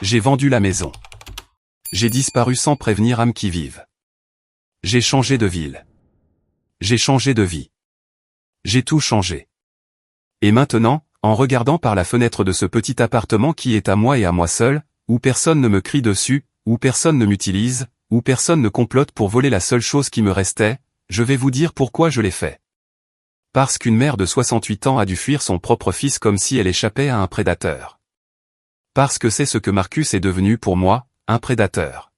J'ai vendu la maison. J'ai disparu sans prévenir âme qui vive. J'ai changé de ville. J'ai changé de vie. J'ai tout changé. Et maintenant, en regardant par la fenêtre de ce petit appartement qui est à moi et à moi seul, où personne ne me crie dessus, où personne ne m'utilise, où personne ne complote pour voler la seule chose qui me restait, je vais vous dire pourquoi je l'ai fait. Parce qu'une mère de 68 ans a dû fuir son propre fils comme si elle échappait à un prédateur. Parce que c'est ce que Marcus est devenu pour moi, un prédateur.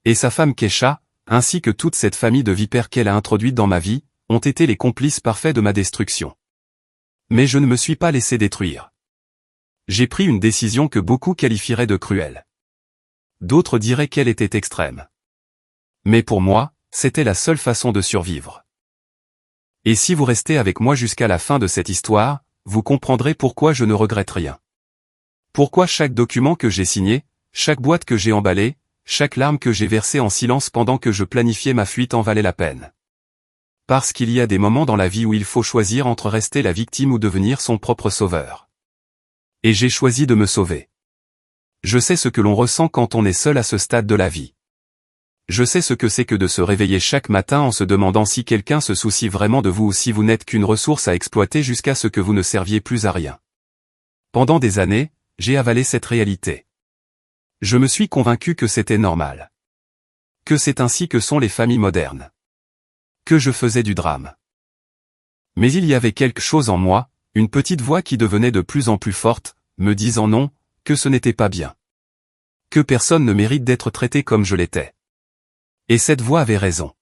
Et sa femme Keisha, ainsi que toute cette famille de vipères qu'elle a introduite dans ma vie, ont été les complices parfaits de ma destruction. Mais je ne me suis pas laissé détruire. J'ai pris une décision que beaucoup qualifieraient de cruelle. D'autres diraient qu'elle était extrême. Mais pour moi, c'était la seule façon de survivre. Et si vous restez avec moi jusqu'à la fin de cette histoire, vous comprendrez pourquoi je ne regrette rien. Pourquoi chaque document que j'ai signé, chaque boîte que j'ai emballée, chaque larme que j'ai versée en silence pendant que je planifiais ma fuite en valait la peine. Parce qu'il y a des moments dans la vie où il faut choisir entre rester la victime ou devenir son propre sauveur. Et j'ai choisi de me sauver. Je sais ce que l'on ressent quand on est seul à ce stade de la vie. Je sais ce que c'est que de se réveiller chaque matin en se demandant si quelqu'un se soucie vraiment de vous ou si vous n'êtes qu'une ressource à exploiter jusqu'à ce que vous ne serviez plus à rien. Pendant des années, j'ai avalé cette réalité. Je me suis convaincu que c'était normal. Que c'est ainsi que sont les familles modernes. Que je faisais du drame. Mais il y avait quelque chose en moi, une petite voix qui devenait de plus en plus forte, me disant non, que ce n'était pas bien. Que personne ne mérite d'être traité comme je l'étais. Et cette voix avait raison.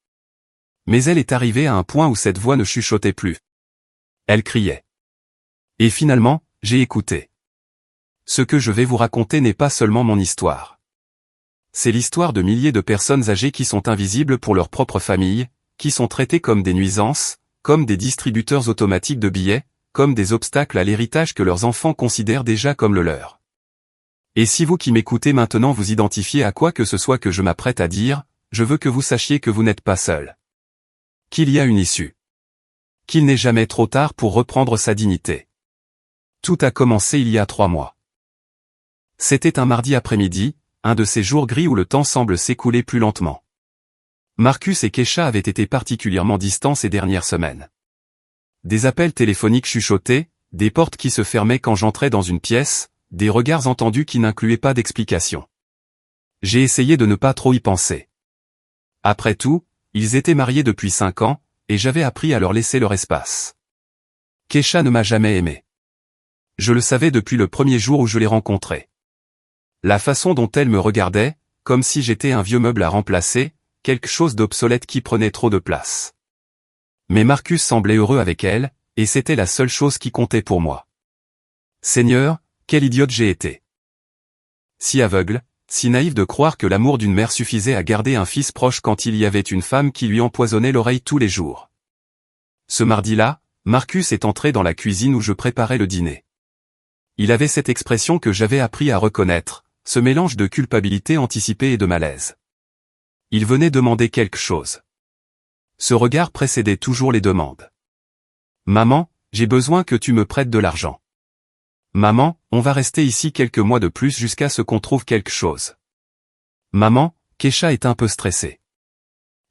Mais elle est arrivée à un point où cette voix ne chuchotait plus. Elle criait. Et finalement, j'ai écouté. Ce que je vais vous raconter n'est pas seulement mon histoire. C'est l'histoire de milliers de personnes âgées qui sont invisibles pour leur propre famille, qui sont traitées comme des nuisances, comme des distributeurs automatiques de billets, comme des obstacles à l'héritage que leurs enfants considèrent déjà comme le leur. Et si vous qui m'écoutez maintenant vous identifiez à quoi que ce soit que je m'apprête à dire, je veux que vous sachiez que vous n'êtes pas seul. Qu'il y a une issue. Qu'il n'est jamais trop tard pour reprendre sa dignité. Tout a commencé il y a 3 mois. C'était un mardi après-midi, un de ces jours gris où le temps semble s'écouler plus lentement. Marcus et Keisha avaient été particulièrement distants ces dernières semaines. Des appels téléphoniques chuchotés, des portes qui se fermaient quand j'entrais dans une pièce, des regards entendus qui n'incluaient pas d'explication. J'ai essayé de ne pas trop y penser. Après tout, ils étaient mariés depuis 5 ans, et j'avais appris à leur laisser leur espace. Keisha ne m'a jamais aimé. Je le savais depuis le premier jour où je l'ai rencontrée. La façon dont elle me regardait, comme si j'étais un vieux meuble à remplacer, quelque chose d'obsolète qui prenait trop de place. Mais Marcus semblait heureux avec elle, et c'était la seule chose qui comptait pour moi. Seigneur, quel idiote j'ai été. Si aveugle, si naïf de croire que l'amour d'une mère suffisait à garder un fils proche quand il y avait une femme qui lui empoisonnait l'oreille tous les jours. Ce mardi-là, Marcus est entré dans la cuisine où je préparais le dîner. Il avait cette expression que j'avais appris à reconnaître, ce mélange de culpabilité anticipée et de malaise. Il venait demander quelque chose. Ce regard précédait toujours les demandes. Maman, j'ai besoin que tu me prêtes de l'argent. Maman, on va rester ici quelques mois de plus jusqu'à ce qu'on trouve quelque chose. Maman, Keisha est un peu stressée.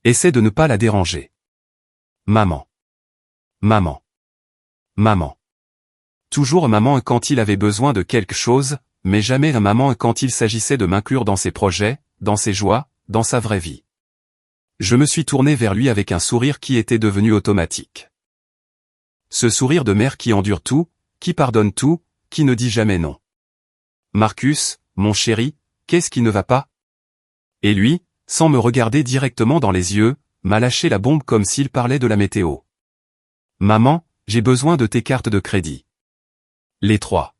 Essaie de ne pas la déranger. Maman. Maman. Maman. Toujours maman quand il avait besoin de quelque chose, mais jamais un maman quand il s'agissait de m'inclure dans ses projets, dans ses joies, dans sa vraie vie. Je me suis tourné vers lui avec un sourire qui était devenu automatique. Ce sourire de mère qui endure tout, qui pardonne tout, qui ne dit jamais non. Marcus, mon chéri, qu'est-ce qui ne va pas? Et lui, sans me regarder directement dans les yeux, m'a lâché la bombe comme s'il parlait de la météo. Maman, j'ai besoin de tes cartes de crédit. Les 3.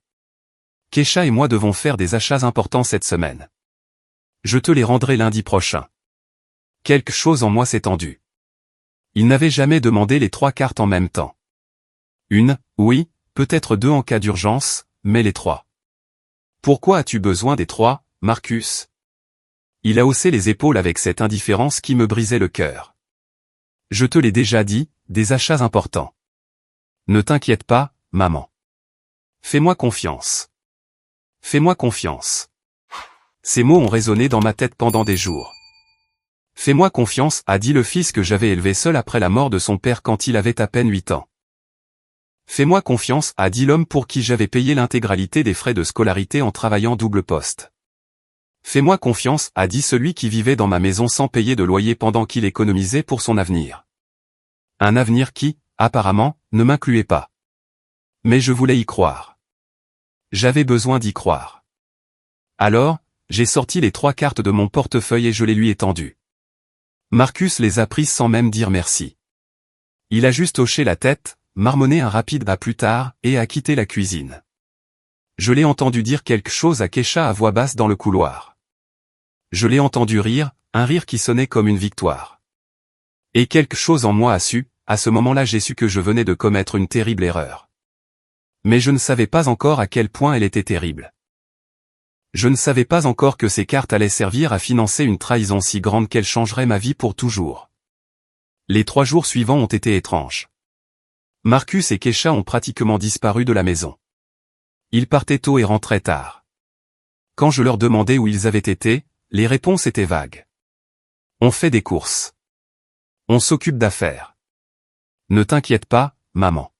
Keisha et moi devons faire des achats importants cette semaine. Je te les rendrai lundi prochain. Quelque chose en moi s'est tendu. Il n'avait jamais demandé les 3 cartes en même temps. Une, oui, peut-être 2 en cas d'urgence, mais les 3. Pourquoi as-tu besoin des 3, Marcus? Il a haussé les épaules avec cette indifférence qui me brisait le cœur. Je te l'ai déjà dit, des achats importants. Ne t'inquiète pas, maman. Fais-moi confiance. Fais-moi confiance. Ces mots ont résonné dans ma tête pendant des jours. Fais-moi confiance, a dit le fils que j'avais élevé seul après la mort de son père quand il avait à peine 8 ans. Fais-moi confiance, a dit l'homme pour qui j'avais payé l'intégralité des frais de scolarité en travaillant double poste. Fais-moi confiance, a dit celui qui vivait dans ma maison sans payer de loyer pendant qu'il économisait pour son avenir. Un avenir qui, apparemment, ne m'incluait pas. Mais je voulais y croire. J'avais besoin d'y croire. Alors, j'ai sorti les 3 cartes de mon portefeuille et je les lui ai tendues. Marcus les a prises sans même dire merci. Il a juste hoché la tête, marmonné un rapide « à plus tard » et a quitté la cuisine. Je l'ai entendu dire quelque chose à Kesha à voix basse dans le couloir. Je l'ai entendu rire, un rire qui sonnait comme une victoire. Et quelque chose en moi a su, à ce moment-là j'ai su que je venais de commettre une terrible erreur. Mais je ne savais pas encore à quel point elle était terrible. Je ne savais pas encore que ces cartes allaient servir à financer une trahison si grande qu'elle changerait ma vie pour toujours. Les 3 jours suivants ont été étranges. Marcus et Kesha ont pratiquement disparu de la maison. Ils partaient tôt et rentraient tard. Quand je leur demandais où ils avaient été, les réponses étaient vagues. On fait des courses. On s'occupe d'affaires. Ne t'inquiète pas, maman.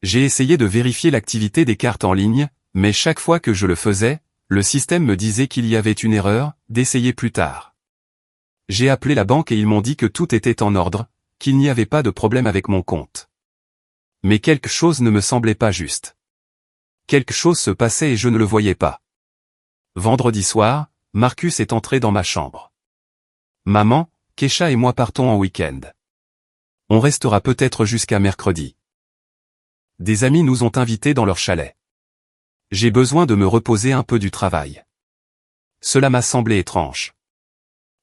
J'ai essayé de vérifier l'activité des cartes en ligne, mais chaque fois que je le faisais, le système me disait qu'il y avait une erreur, d'essayer plus tard. J'ai appelé la banque et ils m'ont dit que tout était en ordre, qu'il n'y avait pas de problème avec mon compte. Mais quelque chose ne me semblait pas juste. Quelque chose se passait et je ne le voyais pas. Vendredi soir, Marcus est entré dans ma chambre. Maman, Kesha et moi partons en week-end. On restera peut-être jusqu'à mercredi. Des amis nous ont invités dans leur chalet. J'ai besoin de me reposer un peu du travail. Cela m'a semblé étrange.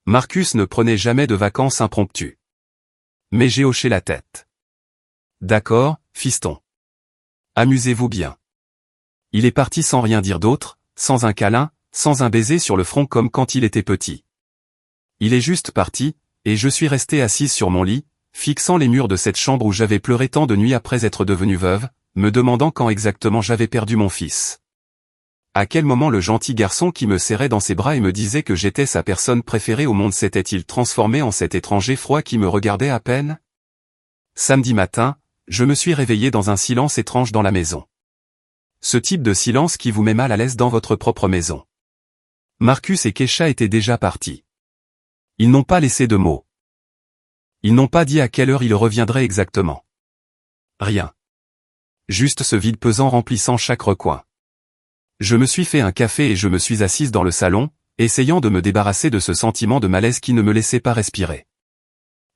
Marcus ne prenait jamais de vacances impromptues. Mais j'ai hoché la tête. D'accord, fiston. Amusez-vous bien. Il est parti sans rien dire d'autre, sans un câlin, sans un baiser sur le front comme quand il était petit. Il est juste parti, et je suis resté assise sur mon lit, fixant les murs de cette chambre où j'avais pleuré tant de nuits après être devenue veuve, me demandant quand exactement j'avais perdu mon fils. À quel moment le gentil garçon qui me serrait dans ses bras et me disait que j'étais sa personne préférée au monde s'était-il transformé en cet étranger froid qui me regardait à peine? Samedi matin, je me suis réveillé dans un silence étrange dans la maison. Ce type de silence qui vous met mal à l'aise dans votre propre maison. Marcus et Kesha étaient déjà partis. Ils n'ont pas laissé de mots. Ils n'ont pas dit à quelle heure ils reviendraient exactement. Rien. Juste ce vide pesant remplissant chaque recoin. Je me suis fait un café et je me suis assise dans le salon, essayant de me débarrasser de ce sentiment de malaise qui ne me laissait pas respirer.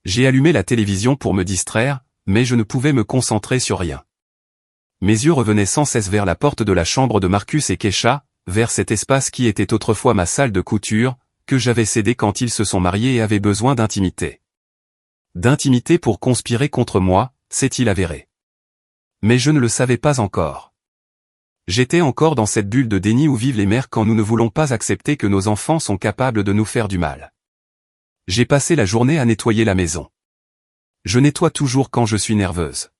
J'ai allumé la télévision pour me distraire, mais je ne pouvais me concentrer sur rien. Mes yeux revenaient sans cesse vers la porte de la chambre de Marcus et Kesha, vers cet espace qui était autrefois ma salle de couture, que j'avais cédé quand ils se sont mariés et avaient besoin d'intimité. D'intimité pour conspirer contre moi, s'est-il avéré. Mais je ne le savais pas encore. J'étais encore dans cette bulle de déni où vivent les mères quand nous ne voulons pas accepter que nos enfants sont capables de nous faire du mal. J'ai passé la journée à nettoyer la maison. Je nettoie toujours quand je suis nerveuse.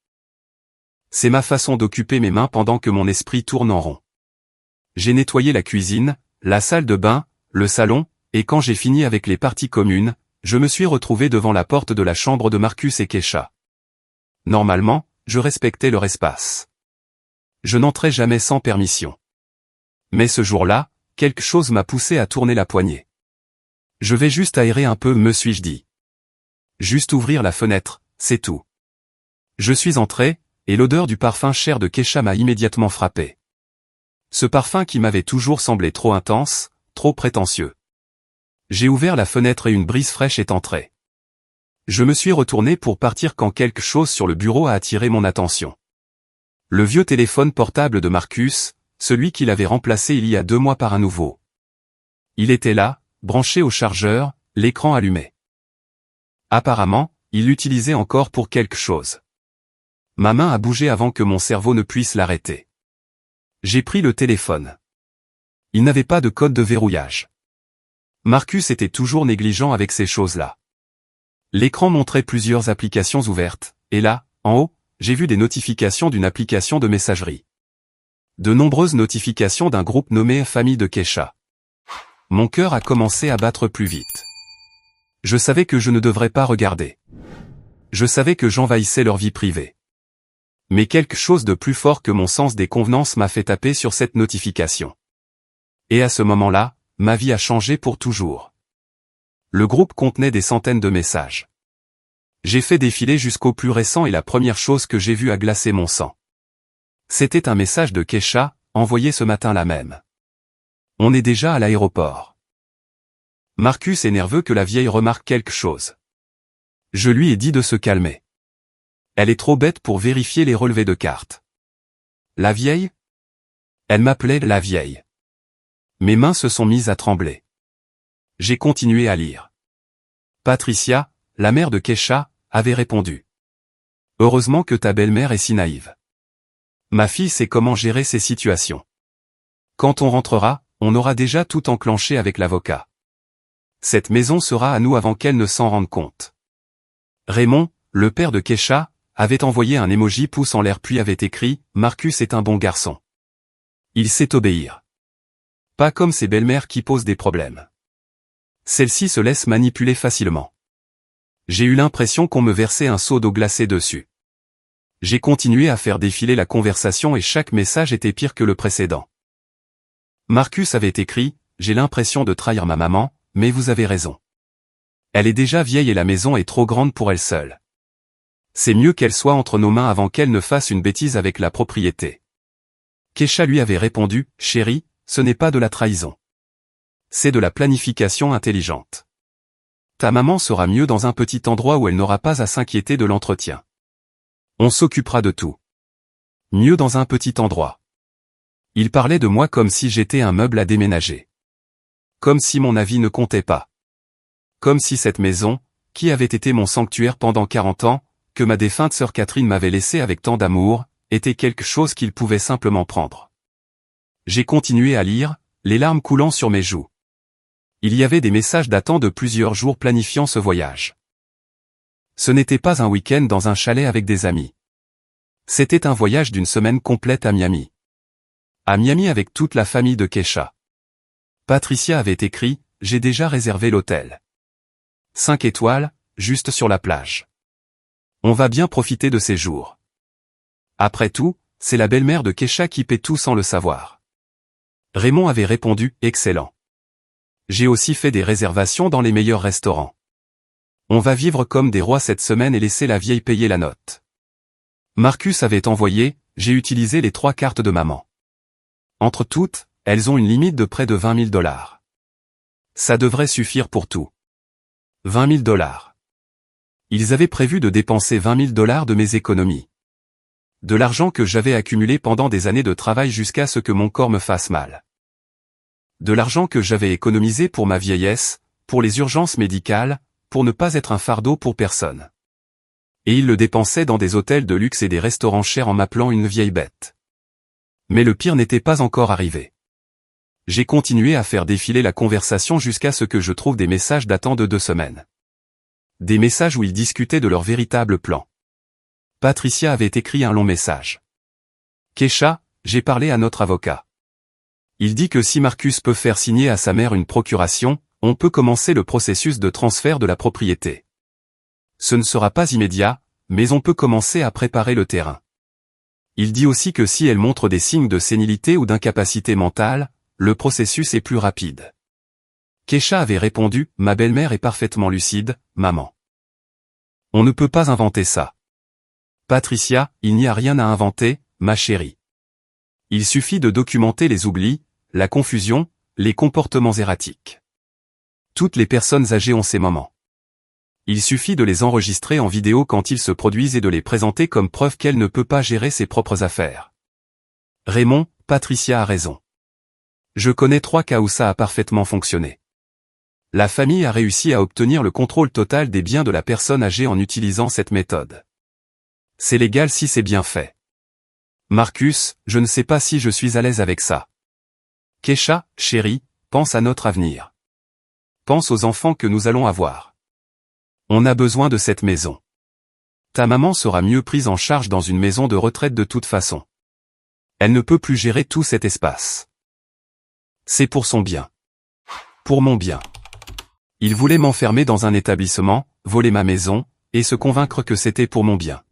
C'est ma façon d'occuper mes mains pendant que mon esprit tourne en rond. J'ai nettoyé la cuisine, la salle de bain, le salon, et quand j'ai fini avec les parties communes, je me suis retrouvé devant la porte de la chambre de Marcus et Kesha. Normalement, je respectais leur espace. Je n'entrais jamais sans permission. Mais ce jour-là, quelque chose m'a poussé à tourner la poignée. Je vais juste aérer un peu, me suis-je dit. Juste ouvrir la fenêtre, c'est tout. Je suis entré, et l'odeur du parfum cher de Kesha m'a immédiatement frappé. Ce parfum qui m'avait toujours semblé trop intense, trop prétentieux. J'ai ouvert la fenêtre et une brise fraîche est entrée. Je me suis retourné pour partir quand quelque chose sur le bureau a attiré mon attention. Le vieux téléphone portable de Marcus, celui qu'il avait remplacé il y a 2 mois par un nouveau. Il était là, branché au chargeur, l'écran allumé. Apparemment, il l'utilisait encore pour quelque chose. Ma main a bougé avant que mon cerveau ne puisse l'arrêter. J'ai pris le téléphone. Il n'avait pas de code de verrouillage. Marcus était toujours négligent avec ces choses-là. L'écran montrait plusieurs applications ouvertes, et là, en haut, j'ai vu des notifications d'une application de messagerie. De nombreuses notifications d'un groupe nommé Famille de Kesha. Mon cœur a commencé à battre plus vite. Je savais que je ne devrais pas regarder. Je savais que j'envahissais leur vie privée. Mais quelque chose de plus fort que mon sens des convenances m'a fait taper sur cette notification. Et à ce moment-là, ma vie a changé pour toujours. Le groupe contenait des centaines de messages. J'ai fait défiler jusqu'au plus récent et la première chose que j'ai vue a glacé mon sang. C'était un message de Kesha, envoyé ce matin-là même. On est déjà à l'aéroport. Marcus est nerveux que la vieille remarque quelque chose. Je lui ai dit de se calmer. Elle est trop bête pour vérifier les relevés de cartes. La vieille? Elle m'appelait la vieille. Mes mains se sont mises à trembler. J'ai continué à lire. Patricia, la mère de Kesha, avait répondu. Heureusement que ta belle-mère est si naïve. Ma fille sait comment gérer ces situations. Quand on rentrera, on aura déjà tout enclenché avec l'avocat. Cette maison sera à nous avant qu'elle ne s'en rende compte. Raymond, le père de Kesha, avait envoyé un emoji pouce en l'air puis avait écrit « Marcus est un bon garçon. Il sait obéir. Pas comme ses belles-mères qui posent des problèmes. Celle-ci se laisse manipuler facilement. » J'ai eu l'impression qu'on me versait un seau d'eau glacée dessus. J'ai continué à faire défiler la conversation et chaque message était pire que le précédent. Marcus avait écrit « J'ai l'impression de trahir ma maman, mais vous avez raison. Elle est déjà vieille et la maison est trop grande pour elle seule. C'est mieux qu'elle soit entre nos mains avant qu'elle ne fasse une bêtise avec la propriété. » Kesha lui avait répondu « Chérie, ce n'est pas de la trahison. C'est de la planification intelligente. Ta maman sera mieux dans un petit endroit où elle n'aura pas à s'inquiéter de l'entretien. On s'occupera de tout. Mieux dans un petit endroit. » Il parlait de moi comme si j'étais un meuble à déménager. Comme si mon avis ne comptait pas. Comme si cette maison, qui avait été mon sanctuaire pendant 40 ans, que ma défunte sœur Catherine m'avait laissé avec tant d'amour, était quelque chose qu'il pouvait simplement prendre. J'ai continué à lire, les larmes coulant sur mes joues. Il y avait des messages datant de plusieurs jours planifiant ce voyage. Ce n'était pas un week-end dans un chalet avec des amis. C'était un voyage d'une semaine complète à Miami. À Miami avec toute la famille de Kesha. Patricia avait écrit « J'ai déjà réservé l'hôtel. 5 étoiles, juste sur la plage. On va bien profiter de ces jours. » Après tout, c'est la belle-mère de Kesha qui paie tout sans le savoir. Raymond avait répondu « Excellent. J'ai aussi fait des réservations dans les meilleurs restaurants. On va vivre comme des rois cette semaine et laisser la vieille payer la note. » Marcus avait envoyé « J'ai utilisé les 3 cartes de maman. Entre toutes, elles ont une limite de près de $20 000. Ça devrait suffire pour tout. $20 000. Ils avaient prévu de dépenser $20 000 de mes économies. De l'argent que j'avais accumulé pendant des années de travail jusqu'à ce que mon corps me fasse mal. De l'argent que j'avais économisé pour ma vieillesse, pour les urgences médicales, pour ne pas être un fardeau pour personne. Et ils le dépensaient dans des hôtels de luxe et des restaurants chers en m'appelant une vieille bête. Mais le pire n'était pas encore arrivé. J'ai continué à faire défiler la conversation jusqu'à ce que je trouve des messages datant de 2 semaines. Des messages où ils discutaient de leur véritable plan. Patricia avait écrit un long message. Kesha, j'ai parlé à notre avocat. Il dit que si Marcus peut faire signer à sa mère une procuration, on peut commencer le processus de transfert de la propriété. Ce ne sera pas immédiat, mais on peut commencer à préparer le terrain. Il dit aussi que si elle montre des signes de sénilité ou d'incapacité mentale, le processus est plus rapide. Kesha avait répondu « Ma belle-mère est parfaitement lucide, maman. On ne peut pas inventer ça. Patricia, il n'y a rien à inventer, ma chérie. Il suffit de documenter les oublis, la confusion, les comportements erratiques. Toutes les personnes âgées ont ces moments. Il suffit de les enregistrer en vidéo quand ils se produisent et de les présenter comme preuve qu'elle ne peut pas gérer ses propres affaires. Raymond, Patricia a raison. Je connais 3 cas où ça a parfaitement fonctionné. La famille a réussi à obtenir le contrôle total des biens de la personne âgée en utilisant cette méthode. C'est légal si c'est bien fait. Marcus, je ne sais pas si je suis à l'aise avec ça. Kesha, chérie, pense à notre avenir. Pense aux enfants que nous allons avoir. On a besoin de cette maison. Ta maman sera mieux prise en charge dans une maison de retraite de toute façon. Elle ne peut plus gérer tout cet espace. C'est pour son bien. Pour mon bien. Il voulait m'enfermer dans un établissement, voler ma maison, et se convaincre que c'était pour mon bien.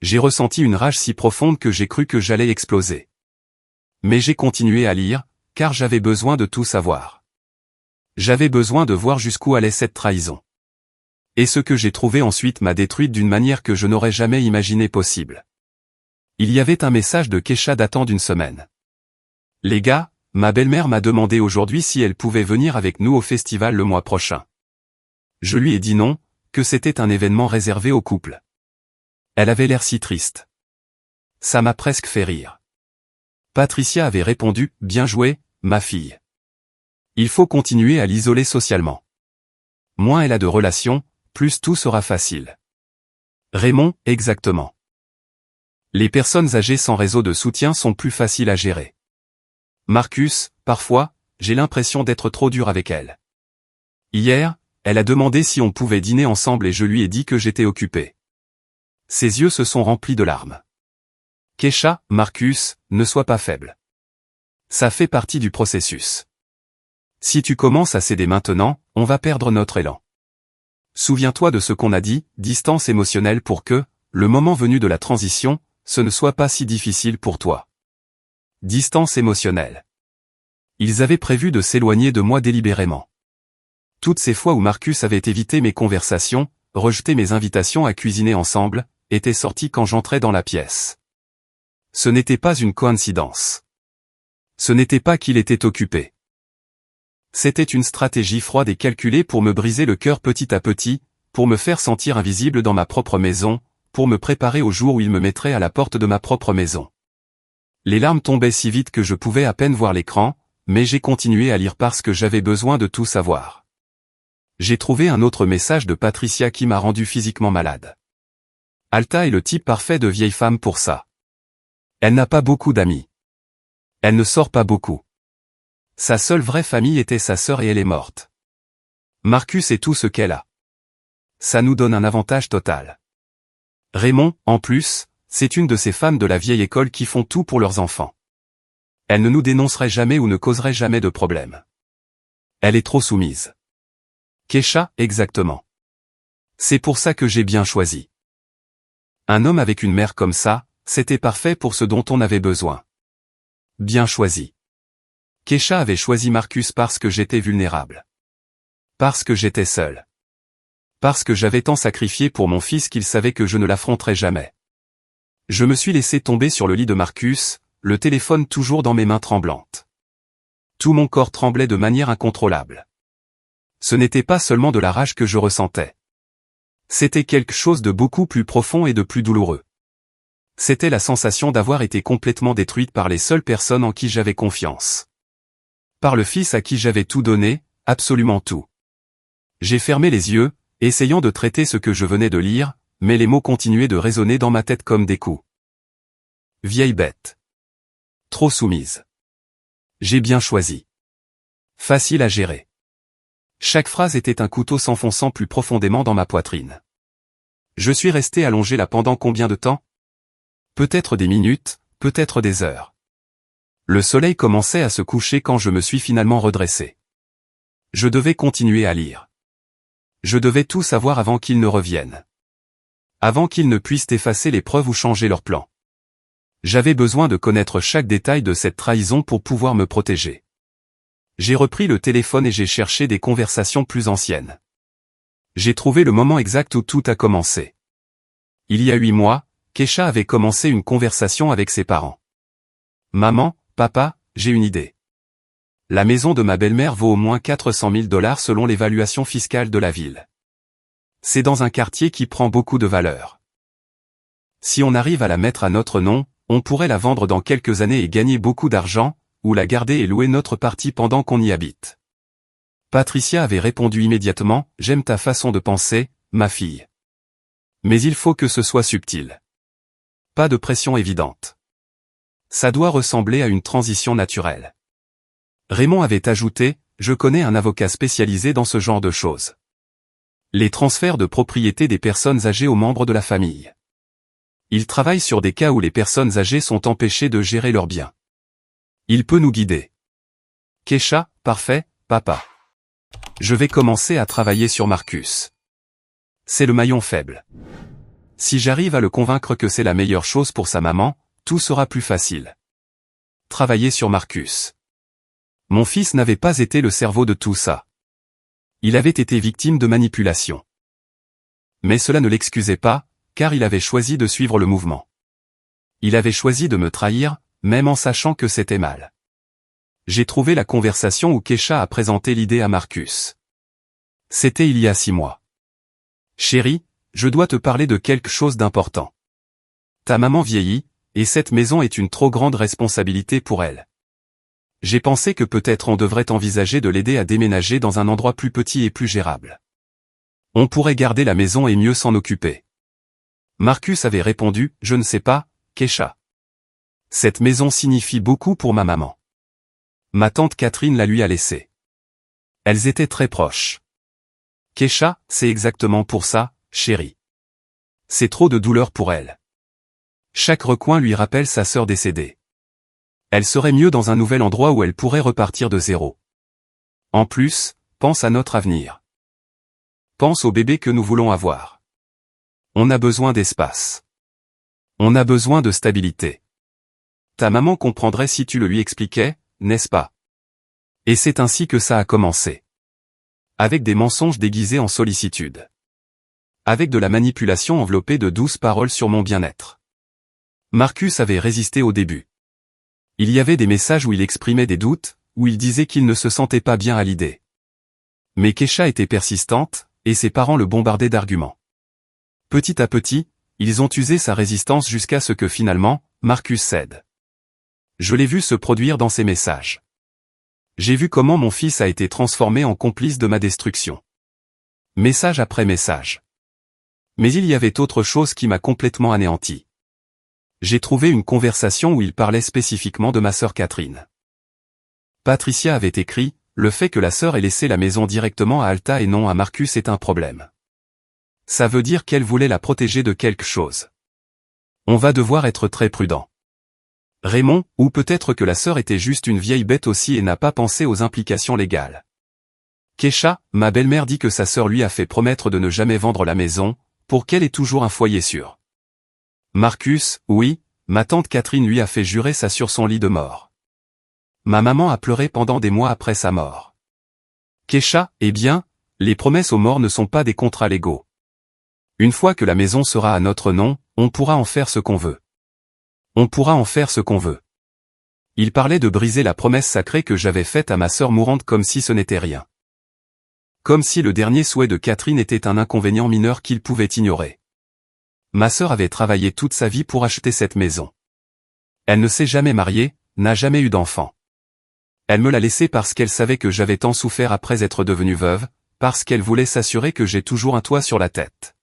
J'ai ressenti une rage si profonde que j'ai cru que j'allais exploser. Mais j'ai continué à lire, car j'avais besoin de tout savoir. J'avais besoin de voir jusqu'où allait cette trahison. Et ce que j'ai trouvé ensuite m'a détruite d'une manière que je n'aurais jamais imaginé possible. Il y avait un message de Kesha datant d'une semaine. Les gars, ma belle-mère m'a demandé aujourd'hui si elle pouvait venir avec nous au festival le mois prochain. Je lui ai dit non, que c'était un événement réservé au couple. Elle avait l'air si triste. Ça m'a presque fait rire. Patricia avait répondu, bien joué, ma fille. Il faut continuer à l'isoler socialement. Moins elle a de relations, plus tout sera facile. Raymond, exactement. Les personnes âgées sans réseau de soutien sont plus faciles à gérer. Marcus, parfois, j'ai l'impression d'être trop dur avec elle. Hier, elle a demandé si on pouvait dîner ensemble et je lui ai dit que j'étais occupé. Ses yeux se sont remplis de larmes. Kesha, Marcus, ne sois pas faible. Ça fait partie du processus. Si tu commences à céder maintenant, on va perdre notre élan. Souviens-toi de ce qu'on a dit, distance émotionnelle pour que, le moment venu de la transition, ce ne soit pas si difficile pour toi. Distance émotionnelle. Ils avaient prévu de s'éloigner de moi délibérément. Toutes ces fois où Marcus avait évité mes conversations, rejeté mes invitations à cuisiner ensemble, était sorti quand j'entrais dans la pièce. Ce n'était pas une coïncidence. Ce n'était pas qu'il était occupé. C'était une stratégie froide et calculée pour me briser le cœur petit à petit, pour me faire sentir invisible dans ma propre maison, pour me préparer au jour où il me mettrait à la porte de ma propre maison. Les larmes tombaient si vite que je pouvais à peine voir l'écran, mais j'ai continué à lire parce que j'avais besoin de tout savoir. J'ai trouvé un autre message de Patricia qui m'a rendu physiquement malade. Alta est le type parfait de vieille femme pour ça. Elle n'a pas beaucoup d'amis. Elle ne sort pas beaucoup. Sa seule vraie famille était sa sœur et elle est morte. Marcus est tout ce qu'elle a. Ça nous donne un avantage total. Raymond, en plus, c'est une de ces femmes de la vieille école qui font tout pour leurs enfants. Elle ne nous dénoncerait jamais ou ne causerait jamais de problème. Elle est trop soumise. Kesha, exactement. C'est pour ça que j'ai bien choisi. Un homme avec une mère comme ça, c'était parfait pour ce dont on avait besoin. Bien choisi. Kesha avait choisi Marcus parce que j'étais vulnérable. Parce que j'étais seul. Parce que j'avais tant sacrifié pour mon fils qu'il savait que je ne l'affronterais jamais. Je me suis laissé tomber sur le lit de Marcus, le téléphone toujours dans mes mains tremblantes. Tout mon corps tremblait de manière incontrôlable. Ce n'était pas seulement de la rage que je ressentais. C'était quelque chose de beaucoup plus profond et de plus douloureux. C'était la sensation d'avoir été complètement détruite par les seules personnes en qui j'avais confiance. Par le fils à qui j'avais tout donné, absolument tout. J'ai fermé les yeux, essayant de traiter ce que je venais de lire, mais les mots continuaient de résonner dans ma tête comme des coups. Vieille bête. Trop soumise. J'ai bien choisi. Facile à gérer. Chaque phrase était un couteau s'enfonçant plus profondément dans ma poitrine. Je suis resté allongé là pendant combien de temps? Peut-être des minutes, peut-être des heures. Le soleil commençait à se coucher quand je me suis finalement redressé. Je devais continuer à lire. Je devais tout savoir avant qu'ils ne reviennent. Avant qu'ils ne puissent effacer les preuves ou changer leur plan. J'avais besoin de connaître chaque détail de cette trahison pour pouvoir me protéger. J'ai repris le téléphone et j'ai cherché des conversations plus anciennes. J'ai trouvé le moment exact où tout a commencé. Il y a 8 mois, Kesha avait commencé une conversation avec ses parents. Maman, papa, j'ai une idée. La maison de ma belle-mère vaut au moins 400 000 $ selon l'évaluation fiscale de la ville. C'est dans un quartier qui prend beaucoup de valeur. Si on arrive à la mettre à notre nom, on pourrait la vendre dans quelques années et gagner beaucoup d'argent, ou la garder et louer notre partie pendant qu'on y habite. Patricia avait répondu immédiatement, « J'aime ta façon de penser, ma fille. Mais il faut que ce soit subtil. Pas de pression évidente. Ça doit ressembler à une transition naturelle. » Raymond avait ajouté, « Je connais un avocat spécialisé dans ce genre de choses. Les transferts de propriété des personnes âgées aux membres de la famille. Il travaille sur des cas où les personnes âgées sont empêchées de gérer leurs biens. Il peut nous guider. » Kesha, parfait, papa. Je vais commencer à travailler sur Marcus. C'est le maillon faible. Si j'arrive à le convaincre que c'est la meilleure chose pour sa maman, tout sera plus facile. Travailler sur Marcus. Mon fils n'avait pas été le cerveau de tout ça. Il avait été victime de manipulation. Mais cela ne l'excusait pas, car il avait choisi de suivre le mouvement. Il avait choisi de me trahir, même en sachant que c'était mal. J'ai trouvé la conversation où Kesha a présenté l'idée à Marcus. C'était il y a 6 mois. Chérie, je dois te parler de quelque chose d'important. Ta maman vieillit, et cette maison est une trop grande responsabilité pour elle. J'ai pensé que peut-être on devrait envisager de l'aider à déménager dans un endroit plus petit et plus gérable. On pourrait garder la maison et mieux s'en occuper. Marcus avait répondu, je ne sais pas, Kesha. Cette maison signifie beaucoup pour ma maman. Ma tante Catherine la lui a laissée. Elles étaient très proches. Kesha, c'est exactement pour ça, chérie. C'est trop de douleur pour elle. Chaque recoin lui rappelle sa sœur décédée. Elle serait mieux dans un nouvel endroit où elle pourrait repartir de zéro. En plus, pense à notre avenir. Pense au bébé que nous voulons avoir. On a besoin d'espace. On a besoin de stabilité. Ta maman comprendrait si tu le lui expliquais, n'est-ce pas? Et c'est ainsi que ça a commencé. Avec des mensonges déguisés en sollicitude. Avec de la manipulation enveloppée de douces paroles sur mon bien-être. Marcus avait résisté au début. Il y avait des messages où il exprimait des doutes, où il disait qu'il ne se sentait pas bien à l'idée. Mais Kesha était persistante, et ses parents le bombardaient d'arguments. Petit à petit, ils ont usé sa résistance jusqu'à ce que finalement, Marcus cède. Je l'ai vu se produire dans ses messages. J'ai vu comment mon fils a été transformé en complice de ma destruction. Message après message. Mais il y avait autre chose qui m'a complètement anéanti. J'ai trouvé une conversation où il parlait spécifiquement de ma sœur Catherine. Patricia avait écrit, le fait que la sœur ait laissé la maison directement à Alta et non à Marcus est un problème. Ça veut dire qu'elle voulait la protéger de quelque chose. On va devoir être très prudent. Raymond, ou peut-être que la sœur était juste une vieille bête aussi et n'a pas pensé aux implications légales. Kesha, ma belle-mère dit que sa sœur lui a fait promettre de ne jamais vendre la maison, pour qu'elle ait toujours un foyer sûr. Marcus, oui, ma tante Catherine lui a fait jurer ça sur son lit de mort. Ma maman a pleuré pendant des mois après sa mort. Kesha, eh bien, les promesses aux morts ne sont pas des contrats légaux. Une fois que la maison sera à notre nom, on pourra en faire ce qu'on veut. On pourra en faire ce qu'on veut. Il parlait de briser la promesse sacrée que j'avais faite à ma sœur mourante comme si ce n'était rien. Comme si le dernier souhait de Catherine était un inconvénient mineur qu'il pouvait ignorer. Ma sœur avait travaillé toute sa vie pour acheter cette maison. Elle ne s'est jamais mariée, n'a jamais eu d'enfant. Elle me l'a laissée parce qu'elle savait que j'avais tant souffert après être devenue veuve, parce qu'elle voulait s'assurer que j'ai toujours un toit sur la tête.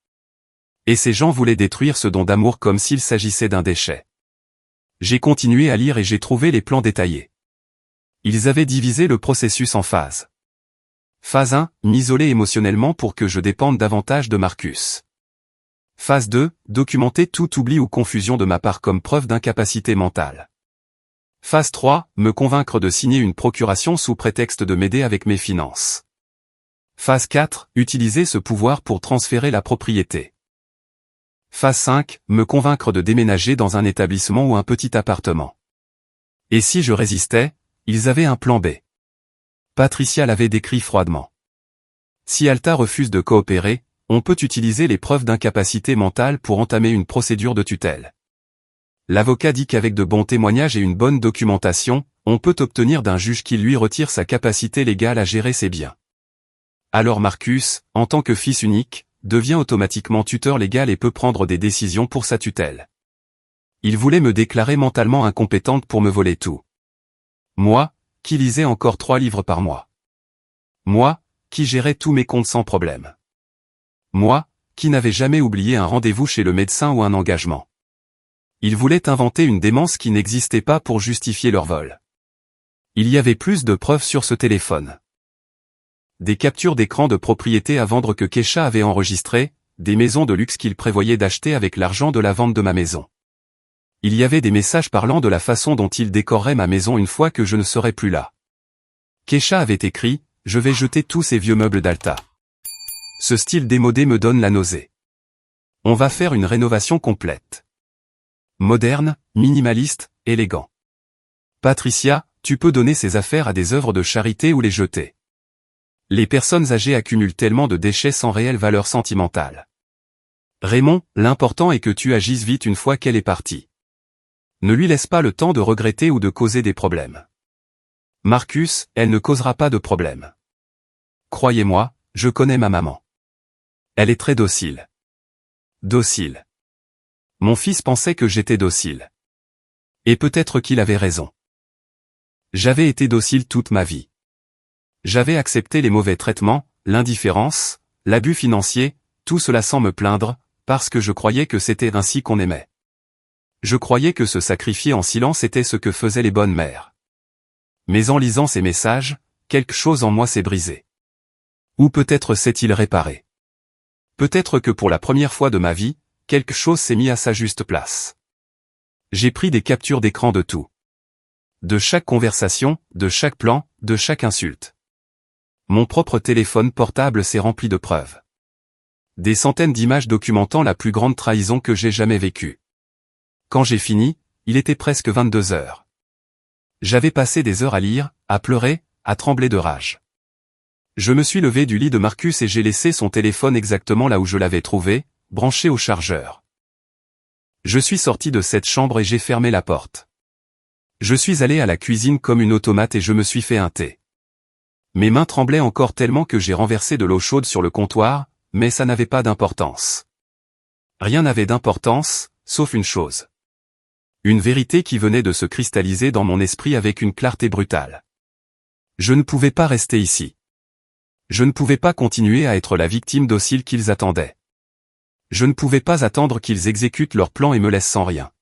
Et ces gens voulaient détruire ce don d'amour comme s'il s'agissait d'un déchet. J'ai continué à lire et j'ai trouvé les plans détaillés. Ils avaient divisé le processus en phases. Phase 1, m'isoler émotionnellement pour que je dépende davantage de Marcus. Phase 2, documenter tout oubli ou confusion de ma part comme preuve d'incapacité mentale. Phase 3, me convaincre de signer une procuration sous prétexte de m'aider avec mes finances. Phase 4, utiliser ce pouvoir pour transférer la propriété. Phase 5, me convaincre de déménager dans un établissement ou un petit appartement. Et si je résistais, ils avaient un plan B. Patricia l'avait décrit froidement. Si Alta refuse de coopérer, on peut utiliser les preuves d'incapacité mentale pour entamer une procédure de tutelle. L'avocat dit qu'avec de bons témoignages et une bonne documentation, on peut obtenir d'un juge qui lui retire sa capacité légale à gérer ses biens. Alors Marcus, en tant que fils unique, devient automatiquement tuteur légal et peut prendre des décisions pour sa tutelle. Il voulait me déclarer mentalement incompétente pour me voler tout. Moi, qui lisais encore 3 livres par mois. Moi, qui gérais tous mes comptes sans problème. Moi, qui n'avais jamais oublié un rendez-vous chez le médecin ou un engagement. Ils voulaient inventer une démence qui n'existait pas pour justifier leur vol. Il y avait plus de preuves sur ce téléphone. Des captures d'écran de propriétés à vendre que Kesha avait enregistrées, des maisons de luxe qu'il prévoyait d'acheter avec l'argent de la vente de ma maison. Il y avait des messages parlant de la façon dont il décorerait ma maison une fois que je ne serais plus là. Kesha avait écrit, je vais jeter tous ces vieux meubles d'Alta. Ce style démodé me donne la nausée. On va faire une rénovation complète. Moderne, minimaliste, élégant. Patricia, tu peux donner ces affaires à des œuvres de charité ou les jeter. Les personnes âgées accumulent tellement de déchets sans réelle valeur sentimentale. Raymond, l'important est que tu agisses vite une fois qu'elle est partie. Ne lui laisse pas le temps de regretter ou de causer des problèmes. Marcus, elle ne causera pas de problème. Croyez-moi, je connais ma maman. Elle est très docile. Docile. Mon fils pensait que j'étais docile. Et peut-être qu'il avait raison. J'avais été docile toute ma vie. J'avais accepté les mauvais traitements, l'indifférence, l'abus financier, tout cela sans me plaindre, parce que je croyais que c'était ainsi qu'on aimait. Je croyais que se sacrifier en silence était ce que faisaient les bonnes mères. Mais en lisant ces messages, quelque chose en moi s'est brisé. Ou peut-être s'est-il réparé. Peut-être que pour la première fois de ma vie, quelque chose s'est mis à sa juste place. J'ai pris des captures d'écran de tout. De chaque conversation, de chaque plan, de chaque insulte. Mon propre téléphone portable s'est rempli de preuves. Des centaines d'images documentant la plus grande trahison que j'ai jamais vécue. Quand j'ai fini, il était presque 22 heures. J'avais passé des heures à lire, à pleurer, à trembler de rage. Je me suis levé du lit de Marcus et j'ai laissé son téléphone exactement là où je l'avais trouvé, branché au chargeur. Je suis sorti de cette chambre et j'ai fermé la porte. Je suis allé à la cuisine comme une automate et je me suis fait un thé. Mes mains tremblaient encore tellement que j'ai renversé de l'eau chaude sur le comptoir, mais ça n'avait pas d'importance. Rien n'avait d'importance, sauf une chose. Une vérité qui venait de se cristalliser dans mon esprit avec une clarté brutale. Je ne pouvais pas rester ici. Je ne pouvais pas continuer à être la victime docile qu'ils attendaient. Je ne pouvais pas attendre qu'ils exécutent leur plan et me laissent sans rien.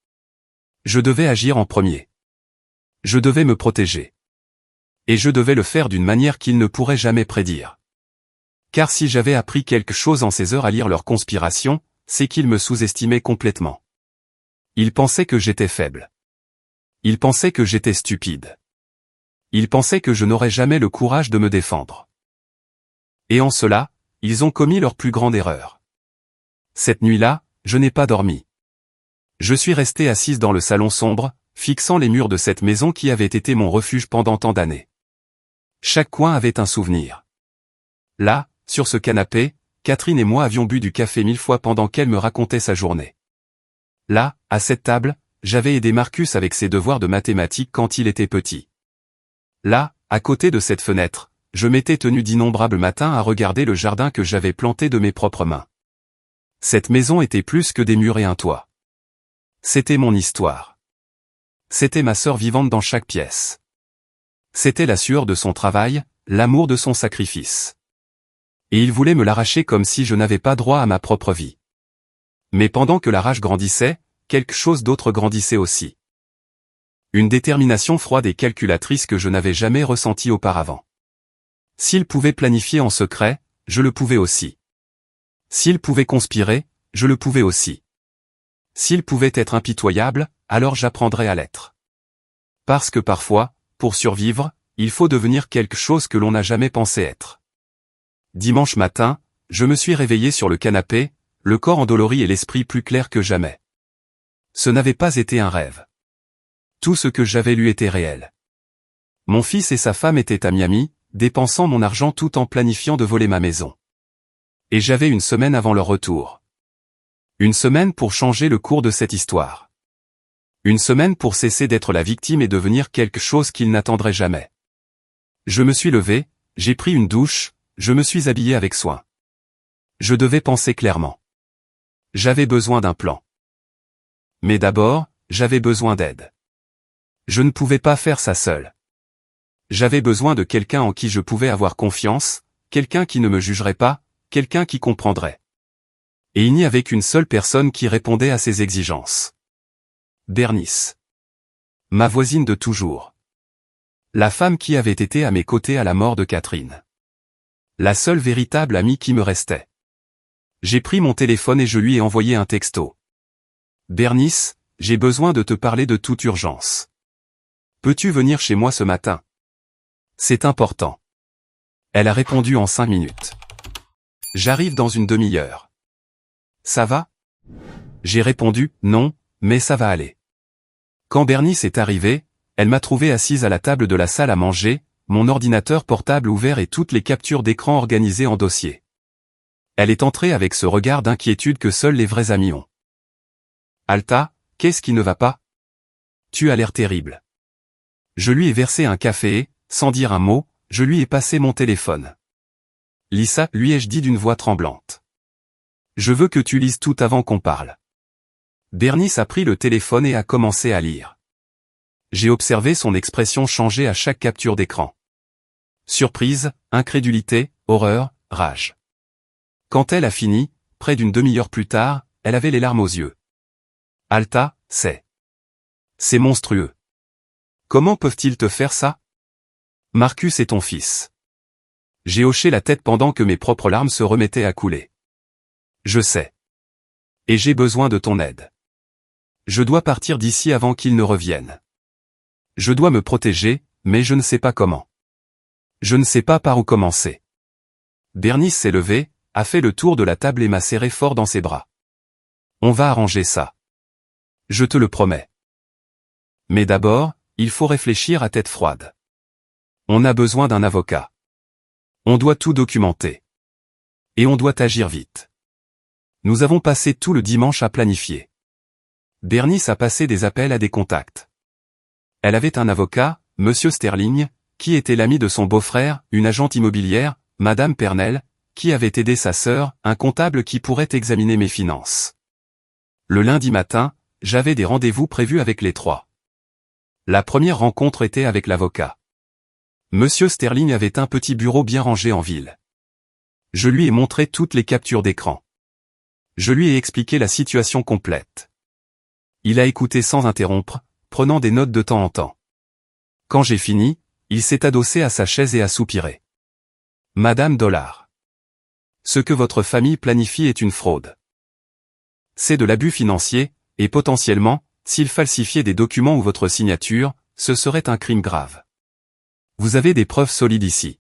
Je devais agir en premier. Je devais me protéger. Et je devais le faire d'une manière qu'ils ne pourraient jamais prédire. Car si j'avais appris quelque chose en ces heures à lire leur conspiration, c'est qu'ils me sous-estimaient complètement. Ils pensaient que j'étais faible. Ils pensaient que j'étais stupide. Ils pensaient que je n'aurais jamais le courage de me défendre. Et en cela, ils ont commis leur plus grande erreur. Cette nuit-là, je n'ai pas dormi. Je suis resté assise dans le salon sombre, fixant les murs de cette maison qui avait été mon refuge pendant tant d'années. Chaque coin avait un souvenir. Là, sur ce canapé, Catherine et moi avions bu du café 1000 fois pendant qu'elle me racontait sa journée. Là, à cette table, j'avais aidé Marcus avec ses devoirs de mathématiques quand il était petit. Là, à côté de cette fenêtre, je m'étais tenu d'innombrables matins à regarder le jardin que j'avais planté de mes propres mains. Cette maison était plus que des murs et un toit. C'était mon histoire. C'était ma sœur vivante dans chaque pièce. C'était la sueur de son travail, l'amour de son sacrifice. Et il voulait me l'arracher comme si je n'avais pas droit à ma propre vie. Mais pendant que la rage grandissait, quelque chose d'autre grandissait aussi. Une détermination froide et calculatrice que je n'avais jamais ressentie auparavant. S'il pouvait planifier en secret, je le pouvais aussi. S'il pouvait conspirer, je le pouvais aussi. S'il pouvait être impitoyable, alors j'apprendrais à l'être. Parce que parfois, pour survivre, il faut devenir quelque chose que l'on n'a jamais pensé être. Dimanche matin, je me suis réveillé sur le canapé, le corps endolori et l'esprit plus clair que jamais. Ce n'avait pas été un rêve. Tout ce que j'avais lu était réel. Mon fils et sa femme étaient à Miami, dépensant mon argent tout en planifiant de voler ma maison. Et j'avais une semaine avant leur retour. Une semaine pour changer le cours de cette histoire. Une semaine pour cesser d'être la victime et devenir quelque chose qu'ils n'attendraient jamais. Je me suis levé, j'ai pris une douche, je me suis habillé avec soin. Je devais penser clairement. J'avais besoin d'un plan. Mais d'abord, j'avais besoin d'aide. Je ne pouvais pas faire ça seul. J'avais besoin de quelqu'un en qui je pouvais avoir confiance, quelqu'un qui ne me jugerait pas, quelqu'un qui comprendrait. Et il n'y avait qu'une seule personne qui répondait à ces exigences. Bernice. Ma voisine de toujours. La femme qui avait été à mes côtés à la mort de Catherine. La seule véritable amie qui me restait. J'ai pris mon téléphone et je lui ai envoyé un texto. Bernice, j'ai besoin de te parler de toute urgence. Peux-tu venir chez moi ce matin? C'est important. Elle a répondu en 5 minutes. J'arrive dans une demi-heure. Ça va? J'ai répondu, non, mais ça va aller. Quand Bernice est arrivée, elle m'a trouvé assise à la table de la salle à manger, mon ordinateur portable ouvert et toutes les captures d'écran organisées en dossier. Elle est entrée avec ce regard d'inquiétude que seuls les vrais amis ont. Alta, qu'est-ce qui ne va pas? Tu as l'air terrible. Je lui ai versé un café et, sans dire un mot, je lui ai passé mon téléphone. Lisa, lui ai-je dit d'une voix tremblante. Je veux que tu lises tout avant qu'on parle. Bernice a pris le téléphone et a commencé à lire. J'ai observé son expression changer à chaque capture d'écran. Surprise, incrédulité, horreur, rage. Quand elle a fini, près d'une demi-heure plus tard, elle avait les larmes aux yeux. Alta, c'est monstrueux. Comment peuvent-ils te faire ça? Marcus est ton fils. J'ai hoché la tête pendant que mes propres larmes se remettaient à couler. Je sais. Et j'ai besoin de ton aide. Je dois partir d'ici avant qu'il ne revienne. Je dois me protéger, mais je ne sais pas comment. Je ne sais pas par où commencer. Bernice s'est levée, a fait le tour de la table et m'a serré fort dans ses bras. On va arranger ça. Je te le promets. Mais d'abord, il faut réfléchir à tête froide. On a besoin d'un avocat. On doit tout documenter. Et on doit agir vite. Nous avons passé tout le dimanche à planifier. Bernice a passé des appels à des contacts. Elle avait un avocat, Monsieur Sterling, qui était l'ami de son beau-frère, une agente immobilière, Madame Pernel, qui avait aidé sa sœur, un comptable qui pourrait examiner mes finances. Le lundi matin, j'avais des rendez-vous prévus avec les trois. La première rencontre était avec l'avocat. Monsieur Sterling avait un petit bureau bien rangé en ville. Je lui ai montré toutes les captures d'écran. Je lui ai expliqué la situation complète. Il a écouté sans interrompre, prenant des notes de temps en temps. Quand j'ai fini, il s'est adossé à sa chaise et a soupiré. Madame Dollard. Ce que votre famille planifie est une fraude. C'est de l'abus financier, et potentiellement, s'il falsifiait des documents ou votre signature, ce serait un crime grave. Vous avez des preuves solides ici.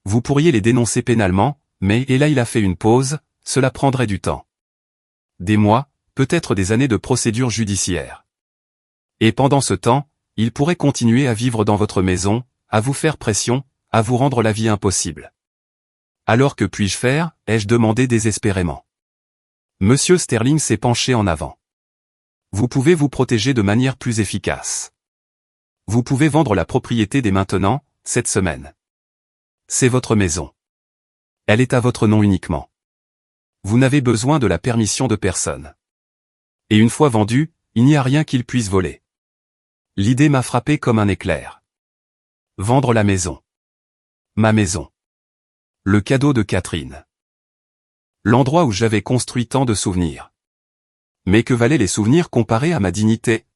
Vous pourriez les dénoncer pénalement, mais, et là il a fait une pause, cela prendrait du temps. Des mois, peut-être des années de procédure judiciaire. Et pendant ce temps, il pourrait continuer à vivre dans votre maison, à vous faire pression, à vous rendre la vie impossible. Alors que puis-je faire, ai-je demandé désespérément. Monsieur Sterling s'est penché en avant. Vous pouvez vous protéger de manière plus efficace. Vous pouvez vendre la propriété dès maintenant, cette semaine. C'est votre maison. Elle est à votre nom uniquement. Vous n'avez besoin de la permission de personne. Et une fois vendue, il n'y a rien qu'il puisse voler. L'idée m'a frappé comme un éclair. Vendre la maison. Ma maison. Le cadeau de Catherine. L'endroit où j'avais construit tant de souvenirs. Mais que valaient les souvenirs comparés à ma dignité?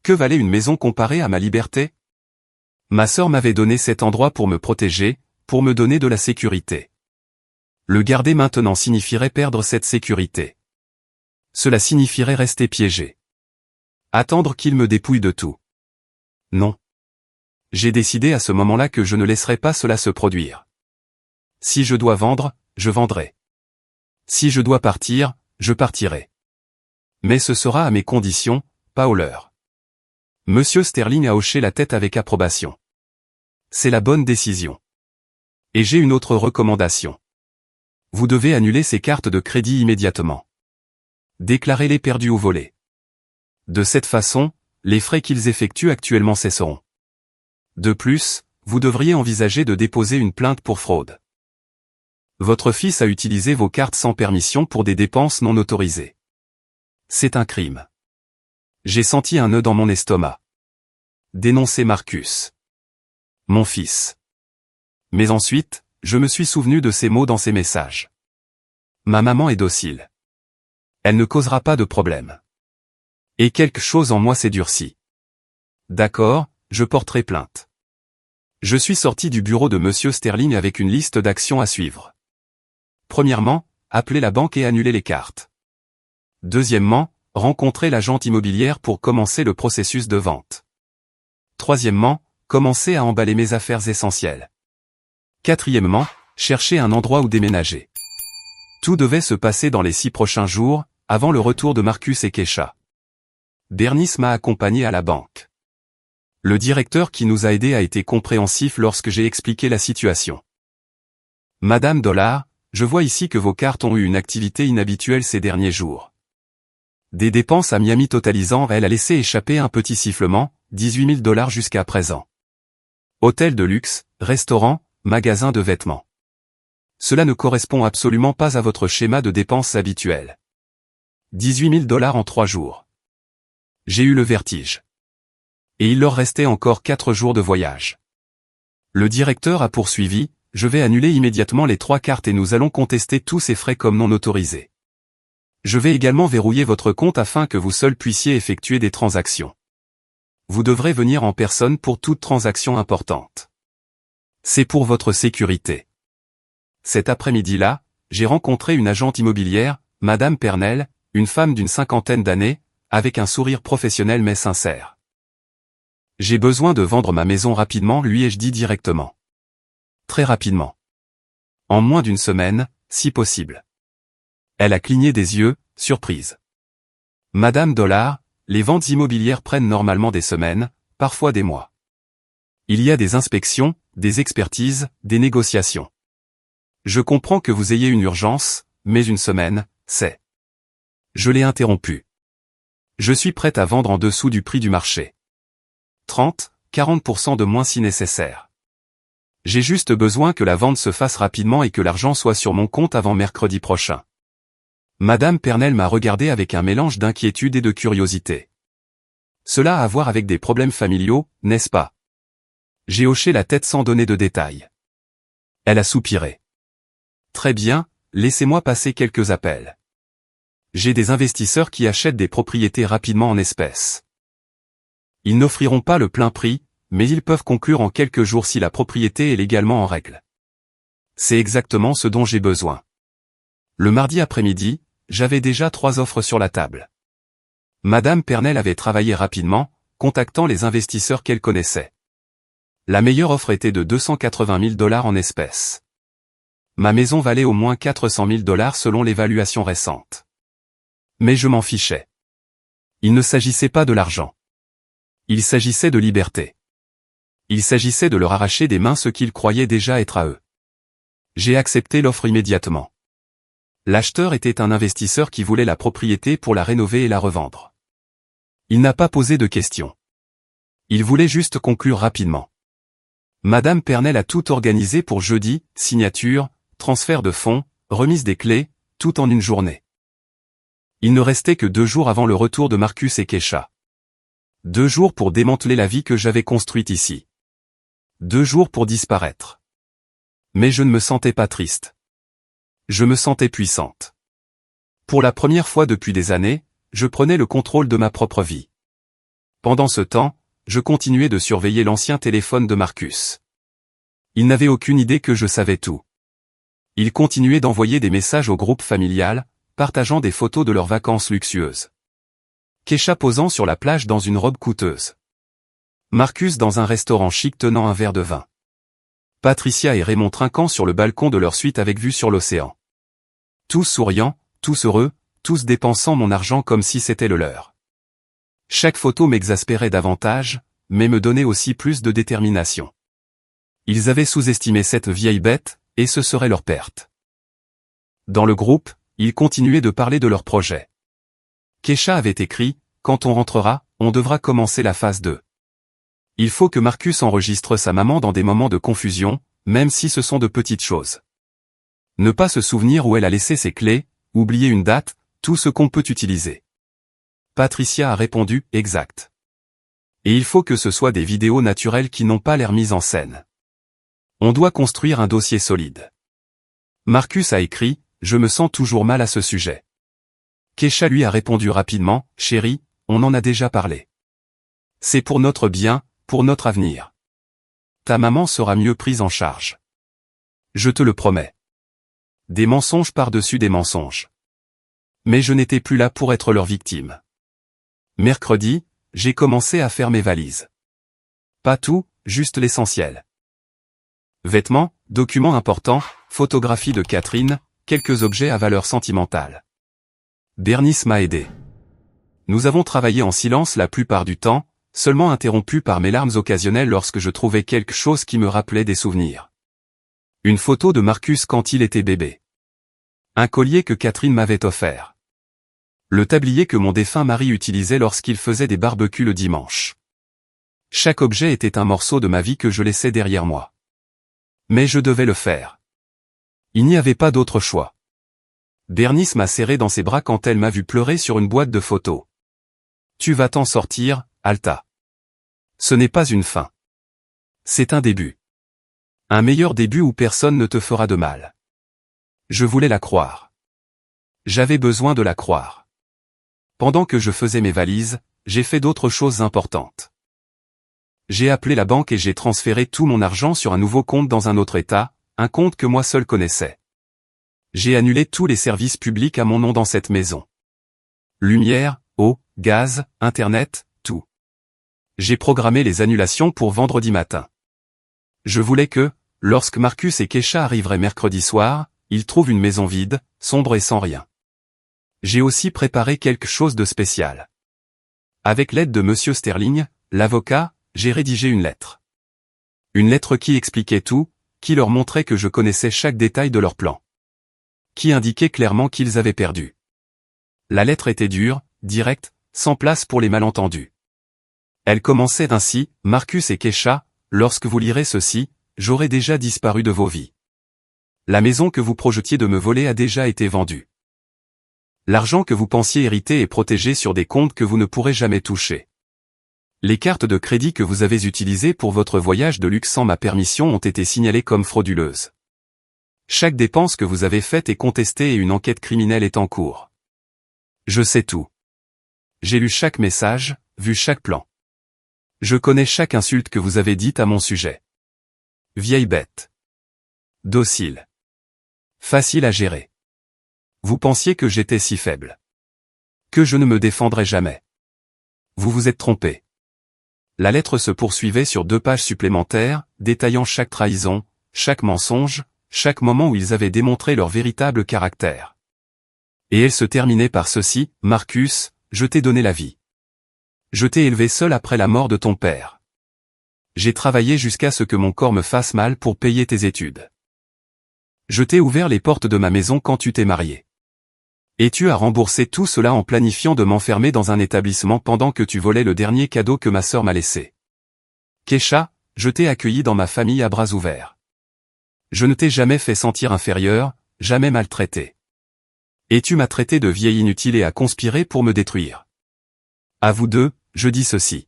Que valait une maison comparée à ma liberté? Ma sœur m'avait donné cet endroit pour me protéger, pour me donner de la sécurité. Le garder maintenant signifierait perdre cette sécurité. Cela signifierait rester piégé. Attendre qu'il me dépouille de tout. Non. J'ai décidé à ce moment-là que je ne laisserai pas cela se produire. Si je dois vendre, je vendrai. Si je dois partir, je partirai. Mais ce sera à mes conditions, pas aux leurs. Monsieur Sterling a hoché la tête avec approbation. C'est la bonne décision. Et j'ai une autre recommandation. Vous devez annuler ces cartes de crédit immédiatement. Déclarez-les perdues ou volées. De cette façon, les frais qu'ils effectuent actuellement cesseront. De plus, vous devriez envisager de déposer une plainte pour fraude. Votre fils a utilisé vos cartes sans permission pour des dépenses non autorisées. C'est un crime. J'ai senti un nœud dans mon estomac. Dénoncer Marcus. Mon fils. Mais ensuite, je me suis souvenu de ces mots dans ces messages. Ma maman est docile. Elle ne causera pas de problème. Et quelque chose en moi s'est durci. D'accord, je porterai plainte. Je suis sorti du bureau de Monsieur Sterling avec une liste d'actions à suivre. Premièrement, appeler la banque et annuler les cartes. Deuxièmement, rencontrer l'agente immobilière pour commencer le processus de vente. Troisièmement, commencer à emballer mes affaires essentielles. Quatrièmement, chercher un endroit où déménager. Tout devait se passer dans les 6 prochains jours, avant le retour de Marcus et Keisha. Bernice m'a accompagné à la banque. Le directeur qui nous a aidés a été compréhensif lorsque j'ai expliqué la situation. Madame Dollar, je vois ici que vos cartes ont eu une activité inhabituelle ces derniers jours. Des dépenses à Miami totalisant, elle a laissé échapper un petit sifflement, 18 000 $ jusqu'à présent. Hôtel de luxe, restaurant, magasin de vêtements. Cela ne correspond absolument pas à votre schéma de dépenses habituel. 18 000 $ en 3 jours. J'ai eu le vertige. Et il leur restait encore 4 jours de voyage. Le directeur a poursuivi, je vais annuler immédiatement les 3 cartes et nous allons contester tous ces frais comme non autorisés. Je vais également verrouiller votre compte afin que vous seul puissiez effectuer des transactions. Vous devrez venir en personne pour toute transaction importante. C'est pour votre sécurité. Cet après-midi-là, j'ai rencontré une agente immobilière, Madame Pernel, une femme d'une 50aine d'années, avec un sourire professionnel mais sincère. J'ai besoin de vendre ma maison rapidement, lui ai-je dit directement. Très rapidement. En moins d'une semaine, si possible. Elle a cligné des yeux, surprise. Madame Dollar, les ventes immobilières prennent normalement des semaines, parfois des mois. Il y a des inspections, des expertises, des négociations. Je comprends que vous ayez une urgence, mais une semaine, c'est... Je l'ai interrompu. Je suis prête à vendre en dessous du prix du marché. 30-40% de moins si nécessaire. J'ai juste besoin que la vente se fasse rapidement et que l'argent soit sur mon compte avant mercredi prochain. Madame Pernel m'a regardé avec un mélange d'inquiétude et de curiosité. Cela a à voir avec des problèmes familiaux, n'est-ce pas? J'ai hoché la tête sans donner de détails. Elle a soupiré. Très bien, laissez-moi passer quelques appels. J'ai des investisseurs qui achètent des propriétés rapidement en espèces. Ils n'offriront pas le plein prix, mais ils peuvent conclure en quelques jours si la propriété est légalement en règle. C'est exactement ce dont j'ai besoin. Le mardi après-midi, j'avais déjà 3 offres sur la table. Madame Pernel avait travaillé rapidement, contactant les investisseurs qu'elle connaissait. La meilleure offre était de 280 000 $ en espèces. Ma maison valait au moins 400 000 $ selon l'évaluation récente. Mais je m'en fichais. Il ne s'agissait pas de l'argent. Il s'agissait de liberté. Il s'agissait de leur arracher des mains ce qu'ils croyaient déjà être à eux. J'ai accepté l'offre immédiatement. L'acheteur était un investisseur qui voulait la propriété pour la rénover et la revendre. Il n'a pas posé de questions. Il voulait juste conclure rapidement. Madame Pernel a tout organisé pour jeudi, signature, transfert de fonds, remise des clés, tout en une journée. Il ne restait que 2 jours avant le retour de Marcus et Keisha. 2 jours pour démanteler la vie que j'avais construite ici. 2 jours pour disparaître. Mais je ne me sentais pas triste. Je me sentais puissante. Pour la première fois depuis des années, je prenais le contrôle de ma propre vie. Pendant ce temps, je continuais de surveiller l'ancien téléphone de Marcus. Il n'avait aucune idée que je savais tout. Il continuait d'envoyer des messages au groupe familial, partageant des photos de leurs vacances luxueuses. Keisha posant sur la plage dans une robe coûteuse. Marcus dans un restaurant chic tenant un verre de vin. Patricia et Raymond trinquant sur le balcon de leur suite avec vue sur l'océan. Tous souriants, tous heureux, tous dépensant mon argent comme si c'était le leur. Chaque photo m'exaspérait davantage, mais me donnait aussi plus de détermination. Ils avaient sous-estimé cette vieille bête, et ce serait leur perte. Dans le groupe, ils continuaient de parler de leur projet. Keisha avait écrit, « Quand on rentrera, on devra commencer la phase 2. Il faut que Marcus enregistre sa maman dans des moments de confusion, même si ce sont de petites choses. Ne pas se souvenir où elle a laissé ses clés, oublier une date, tout ce qu'on peut utiliser. » Patricia a répondu, « Exact. Et il faut que ce soit des vidéos naturelles qui n'ont pas l'air mises en scène. On doit construire un dossier solide. » Marcus a écrit, « Je me sens toujours mal à ce sujet. » Keisha lui a répondu rapidement, « Chérie, on en a déjà parlé. C'est pour notre bien, pour notre avenir. Ta maman sera mieux prise en charge. Je te le promets. » Des mensonges par-dessus des mensonges. Mais je n'étais plus là pour être leur victime. Mercredi, j'ai commencé à faire mes valises. Pas tout, juste l'essentiel. Vêtements, documents importants, photographies de Catherine, quelques objets à valeur sentimentale. Bernice m'a aidé. Nous avons travaillé en silence la plupart du temps, seulement interrompus par mes larmes occasionnelles lorsque je trouvais quelque chose qui me rappelait des souvenirs. Une photo de Marcus quand il était bébé. Un collier que Catherine m'avait offert. Le tablier que mon défunt mari utilisait lorsqu'il faisait des barbecues le dimanche. Chaque objet était un morceau de ma vie que je laissais derrière moi. Mais je devais le faire. Il n'y avait pas d'autre choix. Bernice m'a serré dans ses bras quand elle m'a vu pleurer sur une boîte de photos. Tu vas t'en sortir, Alta. Ce n'est pas une fin. C'est un début. Un meilleur début où personne ne te fera de mal. Je voulais la croire. J'avais besoin de la croire. Pendant que je faisais mes valises, j'ai fait d'autres choses importantes. J'ai appelé la banque et j'ai transféré tout mon argent sur un nouveau compte dans un autre État, un compte que moi seul connaissais. J'ai annulé tous les services publics à mon nom dans cette maison. Lumière, eau, gaz, internet, tout. J'ai programmé les annulations pour vendredi matin. Je voulais que, lorsque Marcus et Kesha arriveraient mercredi soir, ils trouvent une maison vide, sombre et sans rien. J'ai aussi préparé quelque chose de spécial. Avec l'aide de Monsieur Sterling, l'avocat, j'ai rédigé une lettre. Une lettre qui expliquait tout, qui leur montrait que je connaissais chaque détail de leur plan. Qui indiquait clairement qu'ils avaient perdu. La lettre était dure, directe, sans place pour les malentendus. Elle commençait ainsi, Marcus et Kesha, lorsque vous lirez ceci, j'aurai déjà disparu de vos vies. La maison que vous projetiez de me voler a déjà été vendue. L'argent que vous pensiez hériter est protégé sur des comptes que vous ne pourrez jamais toucher. Les cartes de crédit que vous avez utilisées pour votre voyage de luxe sans ma permission ont été signalées comme frauduleuses. Chaque dépense que vous avez faite est contestée et une enquête criminelle est en cours. Je sais tout. J'ai lu chaque message, vu chaque plan. Je connais chaque insulte que vous avez dite à mon sujet. Vieille bête. Docile. Facile à gérer. Vous pensiez que j'étais si faible. Que je ne me défendrais jamais. Vous vous êtes trompé. La lettre se poursuivait sur 2 pages supplémentaires, détaillant chaque trahison, chaque mensonge, chaque moment où ils avaient démontré leur véritable caractère. Et elle se terminait par ceci, Marcus, je t'ai donné la vie. Je t'ai élevé seul après la mort de ton père. J'ai travaillé jusqu'à ce que mon corps me fasse mal pour payer tes études. Je t'ai ouvert les portes de ma maison quand tu t'es marié. Et tu as remboursé tout cela en planifiant de m'enfermer dans un établissement pendant que tu volais le dernier cadeau que ma sœur m'a laissé. Kesha, je t'ai accueilli dans ma famille à bras ouverts. Je ne t'ai jamais fait sentir inférieur, jamais maltraité. Et tu m'as traité de vieille inutile et à conspirer pour me détruire. À vous deux, je dis ceci.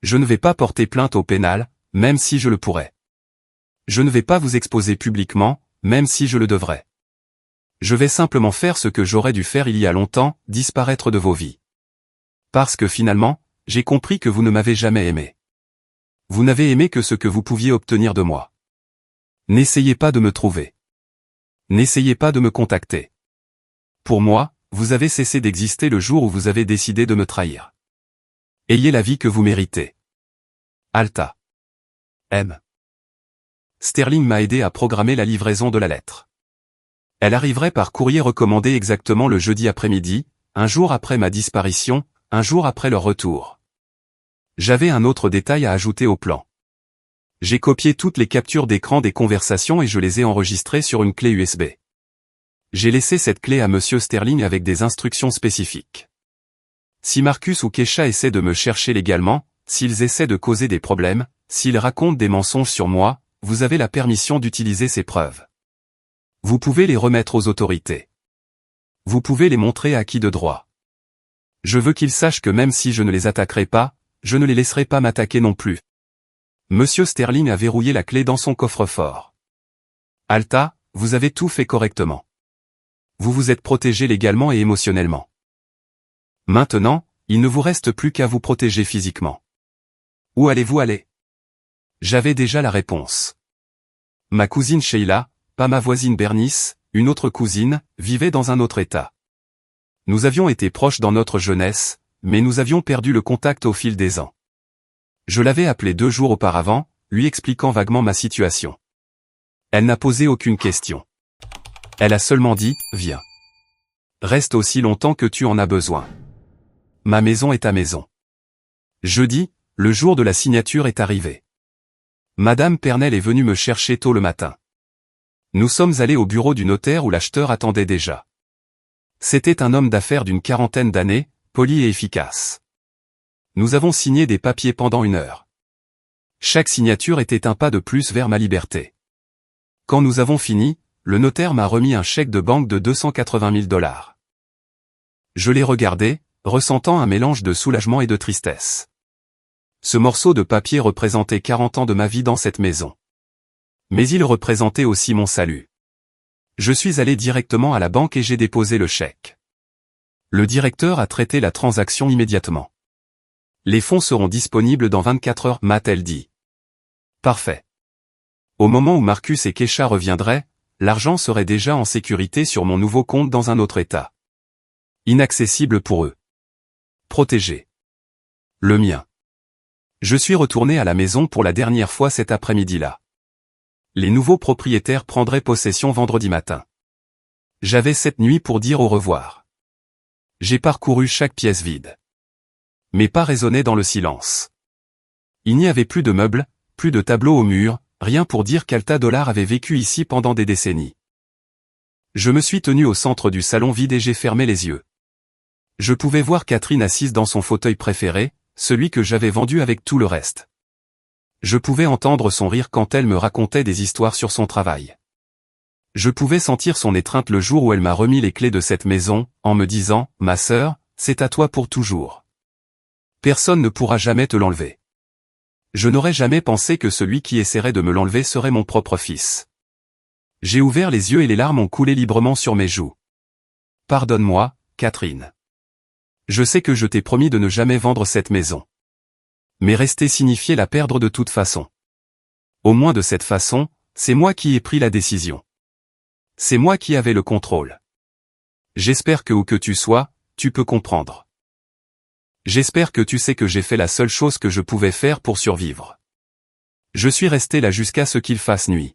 Je ne vais pas porter plainte au pénal, même si je le pourrais. Je ne vais pas vous exposer publiquement, même si je le devrais. Je vais simplement faire ce que j'aurais dû faire il y a longtemps, disparaître de vos vies. Parce que finalement, j'ai compris que vous ne m'avez jamais aimé. Vous n'avez aimé que ce que vous pouviez obtenir de moi. N'essayez pas de me trouver. N'essayez pas de me contacter. Pour moi, vous avez cessé d'exister le jour où vous avez décidé de me trahir. Ayez la vie que vous méritez. Alta. M. Sterling m'a aidé à programmer la livraison de la lettre. Elle arriverait par courrier recommandé exactement le jeudi après-midi, un jour après ma disparition, un jour après leur retour. J'avais un autre détail à ajouter au plan. J'ai copié toutes les captures d'écran des conversations et je les ai enregistrées sur une clé USB. J'ai laissé cette clé à Monsieur Sterling avec des instructions spécifiques. Si Marcus ou Kesha essaient de me chercher légalement, s'ils essaient de causer des problèmes, s'ils racontent des mensonges sur moi, vous avez la permission d'utiliser ces preuves. Vous pouvez les remettre aux autorités. Vous pouvez les montrer à qui de droit. Je veux qu'ils sachent que même si je ne les attaquerai pas, je ne les laisserai pas m'attaquer non plus. Monsieur Sterling a verrouillé la clé dans son coffre-fort. Alta, vous avez tout fait correctement. Vous vous êtes protégé légalement et émotionnellement. Maintenant, il ne vous reste plus qu'à vous protéger physiquement. Où allez-vous aller? J'avais déjà la réponse. Ma cousine Sheila, pas ma voisine Bernice, une autre cousine, vivait dans un autre état. Nous avions été proches dans notre jeunesse, mais nous avions perdu le contact au fil des ans. Je l'avais appelée 2 jours auparavant, lui expliquant vaguement ma situation. Elle n'a posé aucune question. Elle a seulement dit, viens. Reste aussi longtemps que tu en as besoin. Ma maison est ta maison. Jeudi, le jour de la signature est arrivé. Madame Pernelle est venue me chercher tôt le matin. Nous sommes allés au bureau du notaire où l'acheteur attendait déjà. C'était un homme d'affaires d'une quarantaine d'années, poli et efficace. Nous avons signé des papiers pendant 1 heure. Chaque signature était un pas de plus vers ma liberté. Quand nous avons fini, le notaire m'a remis un chèque de banque de 280 000 $. Je l'ai regardé, ressentant un mélange de soulagement et de tristesse. Ce morceau de papier représentait 40 ans de ma vie dans cette maison. Mais il représentait aussi mon salut. Je suis allé directement à la banque et j'ai déposé le chèque. Le directeur a traité la transaction immédiatement. Les fonds seront disponibles dans 24 heures, m'a-t-elle dit. Parfait. Au moment où Marcus et Kesha reviendraient, l'argent serait déjà en sécurité sur mon nouveau compte dans un autre état. Inaccessible pour eux. Protégé. Le mien. Je suis retourné à la maison pour la dernière fois cet après-midi-là. Les nouveaux propriétaires prendraient possession vendredi matin. J'avais cette nuit pour dire au revoir. J'ai parcouru chaque pièce vide. Mes pas résonnaient dans le silence. Il n'y avait plus de meubles, plus de tableaux au mur, rien pour dire qu'Alta Dollar avait vécu ici pendant des décennies. Je me suis tenu au centre du salon vide et j'ai fermé les yeux. Je pouvais voir Catherine assise dans son fauteuil préféré, celui que j'avais vendu avec tout le reste. Je pouvais entendre son rire quand elle me racontait des histoires sur son travail. Je pouvais sentir son étreinte le jour où elle m'a remis les clés de cette maison, en me disant, « Ma sœur, c'est à toi pour toujours. Personne ne pourra jamais te l'enlever. » Je n'aurais jamais pensé que celui qui essaierait de me l'enlever serait mon propre fils. J'ai ouvert les yeux et les larmes ont coulé librement sur mes joues. « Pardonne-moi, Catherine. Je sais que je t'ai promis de ne jamais vendre cette maison. Mais rester signifiait la perdre de toute façon. Au moins de cette façon, c'est moi qui ai pris la décision. C'est moi qui avais le contrôle. J'espère que où que tu sois, tu peux comprendre. J'espère que tu sais que j'ai fait la seule chose que je pouvais faire pour survivre. Je suis resté là jusqu'à ce qu'il fasse nuit.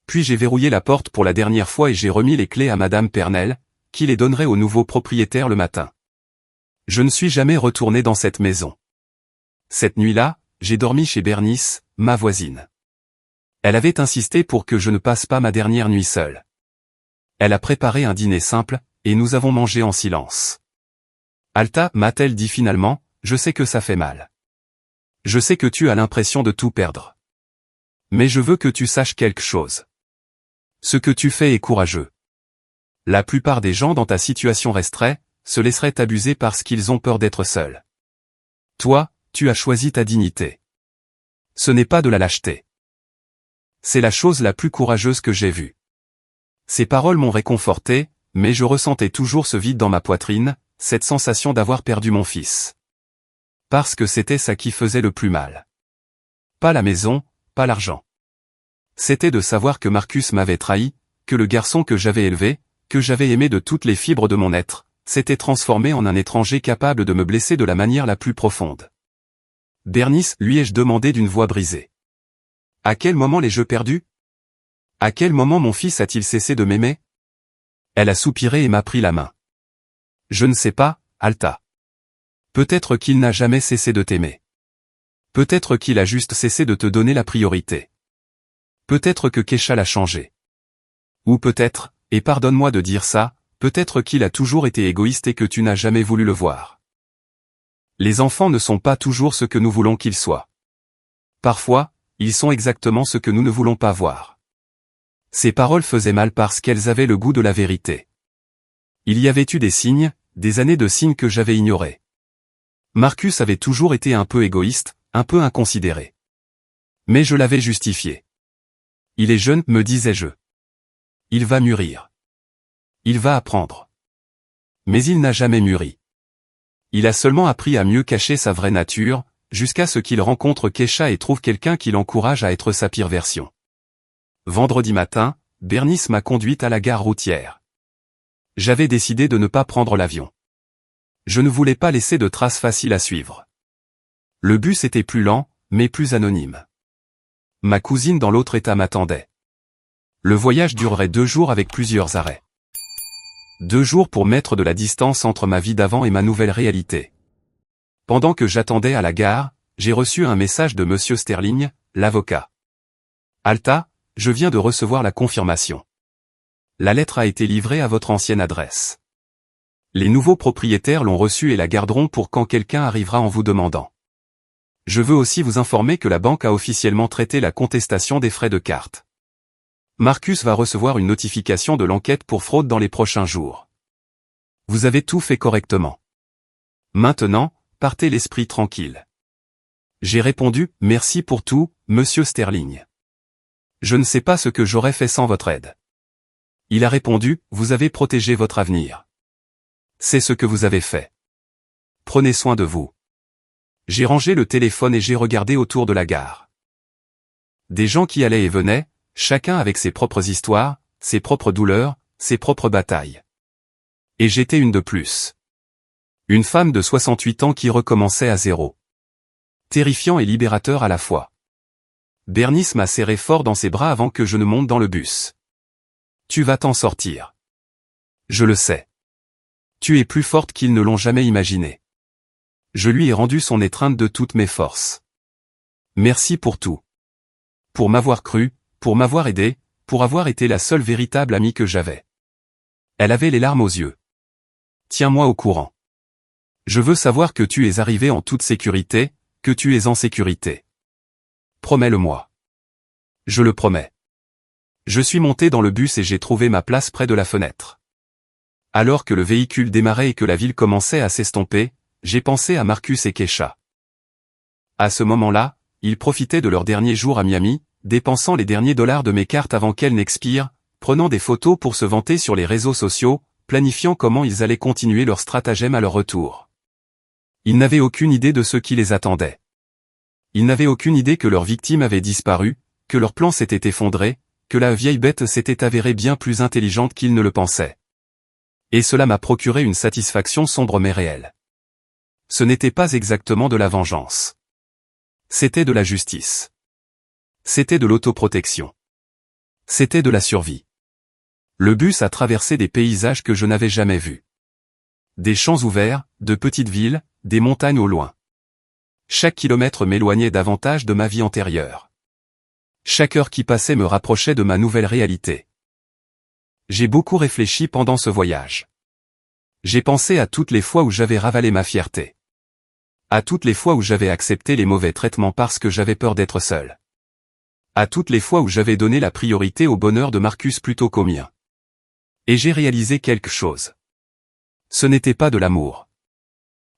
Puis j'ai verrouillé la porte pour la dernière fois et j'ai remis les clés à Madame Pernelle, qui les donnerait au nouveau propriétaire le matin. Je ne suis jamais retourné dans cette maison. Cette nuit-là, j'ai dormi chez Bernice, ma voisine. Elle avait insisté pour que je ne passe pas ma dernière nuit seule. Elle a préparé un dîner simple, et nous avons mangé en silence. Alta, m'a-t-elle dit finalement, je sais que ça fait mal. Je sais que tu as l'impression de tout perdre. Mais je veux que tu saches quelque chose. Ce que tu fais est courageux. La plupart des gens dans ta situation resteraient, se laisseraient abuser parce qu'ils ont peur d'être seuls. Toi, tu as choisi ta dignité. Ce n'est pas de la lâcheté. C'est la chose la plus courageuse que j'ai vue. Ces paroles m'ont réconforté, mais je ressentais toujours ce vide dans ma poitrine, cette sensation d'avoir perdu mon fils. Parce que c'était ça qui faisait le plus mal. Pas la maison, pas l'argent. C'était de savoir que Marcus m'avait trahi, que le garçon que j'avais élevé, que j'avais aimé de toutes les fibres de mon être, s'était transformé en un étranger capable de me blesser de la manière la plus profonde. Bernice, lui ai-je demandé d'une voix brisée. À quel moment l'ai-je perdu? À quel moment mon fils a-t-il cessé de m'aimer? Elle a soupiré et m'a pris la main. Je ne sais pas, Alta. Peut-être qu'il n'a jamais cessé de t'aimer. Peut-être qu'il a juste cessé de te donner la priorité. Peut-être que Kesha l'a changé. Ou peut-être, et pardonne-moi de dire ça, peut-être qu'il a toujours été égoïste et que tu n'as jamais voulu le voir. Les enfants ne sont pas toujours ce que nous voulons qu'ils soient. Parfois, ils sont exactement ce que nous ne voulons pas voir. Ces paroles faisaient mal parce qu'elles avaient le goût de la vérité. Il y avait eu des signes, des années de signes que j'avais ignorés. Marcus avait toujours été un peu égoïste, un peu inconsidéré. Mais je l'avais justifié. Il est jeune, me disais-je. Il va mûrir. Il va apprendre. Mais il n'a jamais mûri. Il a seulement appris à mieux cacher sa vraie nature, jusqu'à ce qu'il rencontre Kesha et trouve quelqu'un qui l'encourage à être sa pire version. Vendredi matin, Bernice m'a conduite à la gare routière. J'avais décidé de ne pas prendre l'avion. Je ne voulais pas laisser de traces faciles à suivre. Le bus était plus lent, mais plus anonyme. Ma cousine dans l'autre état m'attendait. Le voyage durerait 2 jours avec plusieurs arrêts. 2 jours pour mettre de la distance entre ma vie d'avant et ma nouvelle réalité. Pendant que j'attendais à la gare, j'ai reçu un message de Monsieur Sterling, l'avocat. Alta, je viens de recevoir la confirmation. La lettre a été livrée à votre ancienne adresse. Les nouveaux propriétaires l'ont reçue et la garderont pour quand quelqu'un arrivera en vous demandant. Je veux aussi vous informer que la banque a officiellement traité la contestation des frais de carte. Marcus va recevoir une notification de l'enquête pour fraude dans les prochains jours. Vous avez tout fait correctement. Maintenant, partez l'esprit tranquille. J'ai répondu, merci pour tout, Monsieur Sterling. Je ne sais pas ce que j'aurais fait sans votre aide. Il a répondu, vous avez protégé votre avenir. C'est ce que vous avez fait. Prenez soin de vous. J'ai rangé le téléphone et j'ai regardé autour de la gare. Des gens qui allaient et venaient, chacun avec ses propres histoires, ses propres douleurs, ses propres batailles. Et j'étais une de plus. Une femme de 68 ans qui recommençait à zéro. Terrifiant et libérateur à la fois. Bernice m'a serré fort dans ses bras avant que je ne monte dans le bus. Tu vas t'en sortir. Je le sais. Tu es plus forte qu'ils ne l'ont jamais imaginé. Je lui ai rendu son étreinte de toutes mes forces. Merci pour tout. Pour m'avoir cru, pour m'avoir aidé, pour avoir été la seule véritable amie que j'avais. Elle avait les larmes aux yeux. Tiens-moi au courant. Je veux savoir que tu es arrivé en toute sécurité, que tu es en sécurité. Promets-le-moi. Je le promets. Je suis monté dans le bus et j'ai trouvé ma place près de la fenêtre. Alors que le véhicule démarrait et que la ville commençait à s'estomper, j'ai pensé à Marcus et Keisha. À ce moment-là, ils profitaient de leur dernier jour à Miami, dépensant les derniers dollars de mes cartes avant qu'elles n'expirent, prenant des photos pour se vanter sur les réseaux sociaux, planifiant comment ils allaient continuer leur stratagème à leur retour. Ils n'avaient aucune idée de ce qui les attendait. Ils n'avaient aucune idée que leur victime avait disparu, que leur plan s'était effondré, que la vieille bête s'était avérée bien plus intelligente qu'ils ne le pensaient. Et cela m'a procuré une satisfaction sombre mais réelle. Ce n'était pas exactement de la vengeance. C'était de la justice. C'était de l'autoprotection. C'était de la survie. Le bus a traversé des paysages que je n'avais jamais vus. Des champs ouverts, de petites villes, des montagnes au loin. Chaque kilomètre m'éloignait davantage de ma vie antérieure. Chaque heure qui passait me rapprochait de ma nouvelle réalité. J'ai beaucoup réfléchi pendant ce voyage. J'ai pensé à toutes les fois où j'avais ravalé ma fierté. À toutes les fois où j'avais accepté les mauvais traitements parce que j'avais peur d'être seul. À toutes les fois où j'avais donné la priorité au bonheur de Marcus plutôt qu'au mien. Et j'ai réalisé quelque chose. Ce n'était pas de l'amour.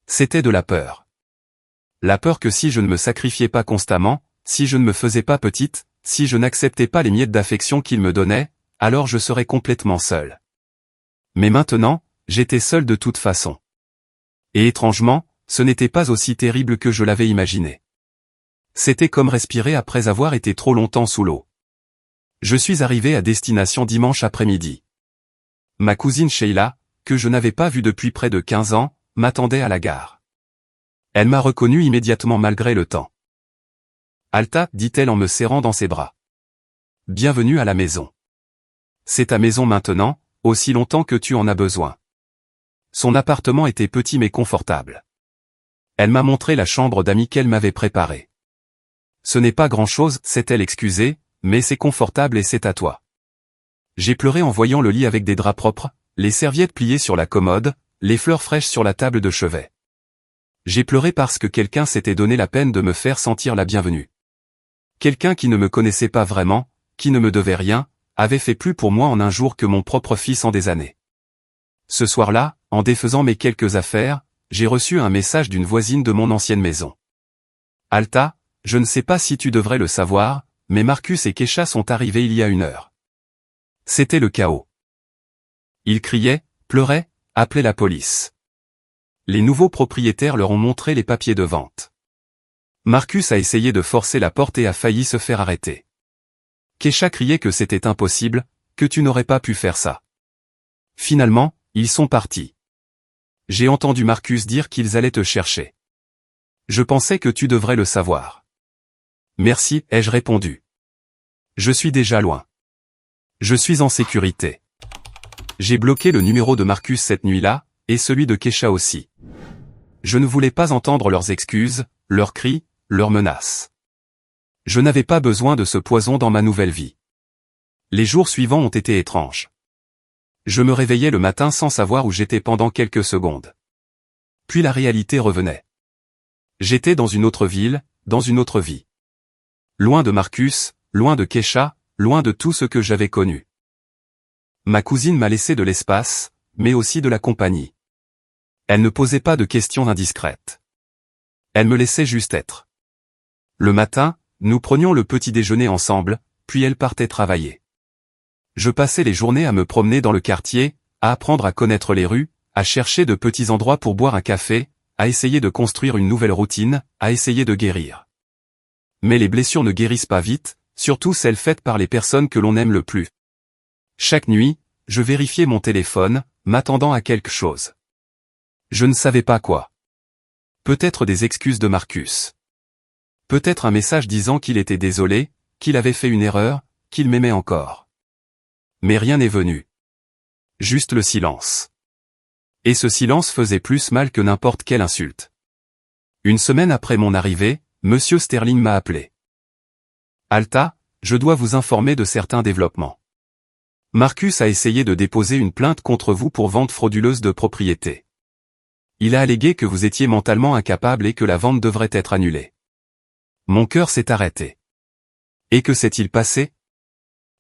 C'était de la peur. La peur que si je ne me sacrifiais pas constamment, si je ne me faisais pas petite, si je n'acceptais pas les miettes d'affection qu'il me donnait, alors je serais complètement seul. Mais maintenant, j'étais seul de toute façon. Et étrangement, ce n'était pas aussi terrible que je l'avais imaginé. C'était comme respirer après avoir été trop longtemps sous l'eau. Je suis arrivé à destination dimanche après-midi. Ma cousine Sheila, que je n'avais pas vue depuis près de 15 ans, m'attendait à la gare. Elle m'a reconnu immédiatement malgré le temps. Alta, dit-elle en me serrant dans ses bras. Bienvenue à la maison. C'est ta maison maintenant, aussi longtemps que tu en as besoin. Son appartement était petit mais confortable. Elle m'a montré la chambre d'amis qu'elle m'avait préparée. Ce n'est pas grand-chose, s'est-elle excusée, mais c'est confortable et c'est à toi. J'ai pleuré en voyant le lit avec des draps propres, les serviettes pliées sur la commode, les fleurs fraîches sur la table de chevet. J'ai pleuré parce que quelqu'un s'était donné la peine de me faire sentir la bienvenue. Quelqu'un qui ne me connaissait pas vraiment, qui ne me devait rien, avait fait plus pour moi en un jour que mon propre fils en des années. Ce soir-là, en défaisant mes quelques affaires, j'ai reçu un message d'une voisine de mon ancienne maison. Alta, je ne sais pas si tu devrais le savoir, mais Marcus et Keisha sont arrivés il y a 1 heure. C'était le chaos. Ils criaient, pleuraient, appelaient la police. Les nouveaux propriétaires leur ont montré les papiers de vente. Marcus a essayé de forcer la porte et a failli se faire arrêter. Keisha criait que c'était impossible, que tu n'aurais pas pu faire ça. Finalement, ils sont partis. J'ai entendu Marcus dire qu'ils allaient te chercher. Je pensais que tu devrais le savoir. Merci, ai-je répondu. Je suis déjà loin. Je suis en sécurité. J'ai bloqué le numéro de Marcus cette nuit-là, et celui de Kesha aussi. Je ne voulais pas entendre leurs excuses, leurs cris, leurs menaces. Je n'avais pas besoin de ce poison dans ma nouvelle vie. Les jours suivants ont été étranges. Je me réveillais le matin sans savoir où j'étais pendant quelques secondes. Puis la réalité revenait. J'étais dans une autre ville, dans une autre vie. Loin de Marcus, loin de Kesha, loin de tout ce que j'avais connu. Ma cousine m'a laissé de l'espace, mais aussi de la compagnie. Elle ne posait pas de questions indiscrètes. Elle me laissait juste être. Le matin, nous prenions le petit déjeuner ensemble, puis elle partait travailler. Je passais les journées à me promener dans le quartier, à apprendre à connaître les rues, à chercher de petits endroits pour boire un café, à essayer de construire une nouvelle routine, à essayer de guérir. Mais les blessures ne guérissent pas vite, surtout celles faites par les personnes que l'on aime le plus. Chaque nuit, je vérifiais mon téléphone, m'attendant à quelque chose. Je ne savais pas quoi. Peut-être des excuses de Marcus. Peut-être un message disant qu'il était désolé, qu'il avait fait une erreur, qu'il m'aimait encore. Mais rien n'est venu. Juste le silence. Et ce silence faisait plus mal que n'importe quelle insulte. Une semaine après mon arrivée, Monsieur Sterling m'a appelé. Alta, je dois vous informer de certains développements. Marcus a essayé de déposer une plainte contre vous pour vente frauduleuse de propriété. Il a allégué que vous étiez mentalement incapable et que la vente devrait être annulée. Mon cœur s'est arrêté. Et que s'est-il passé?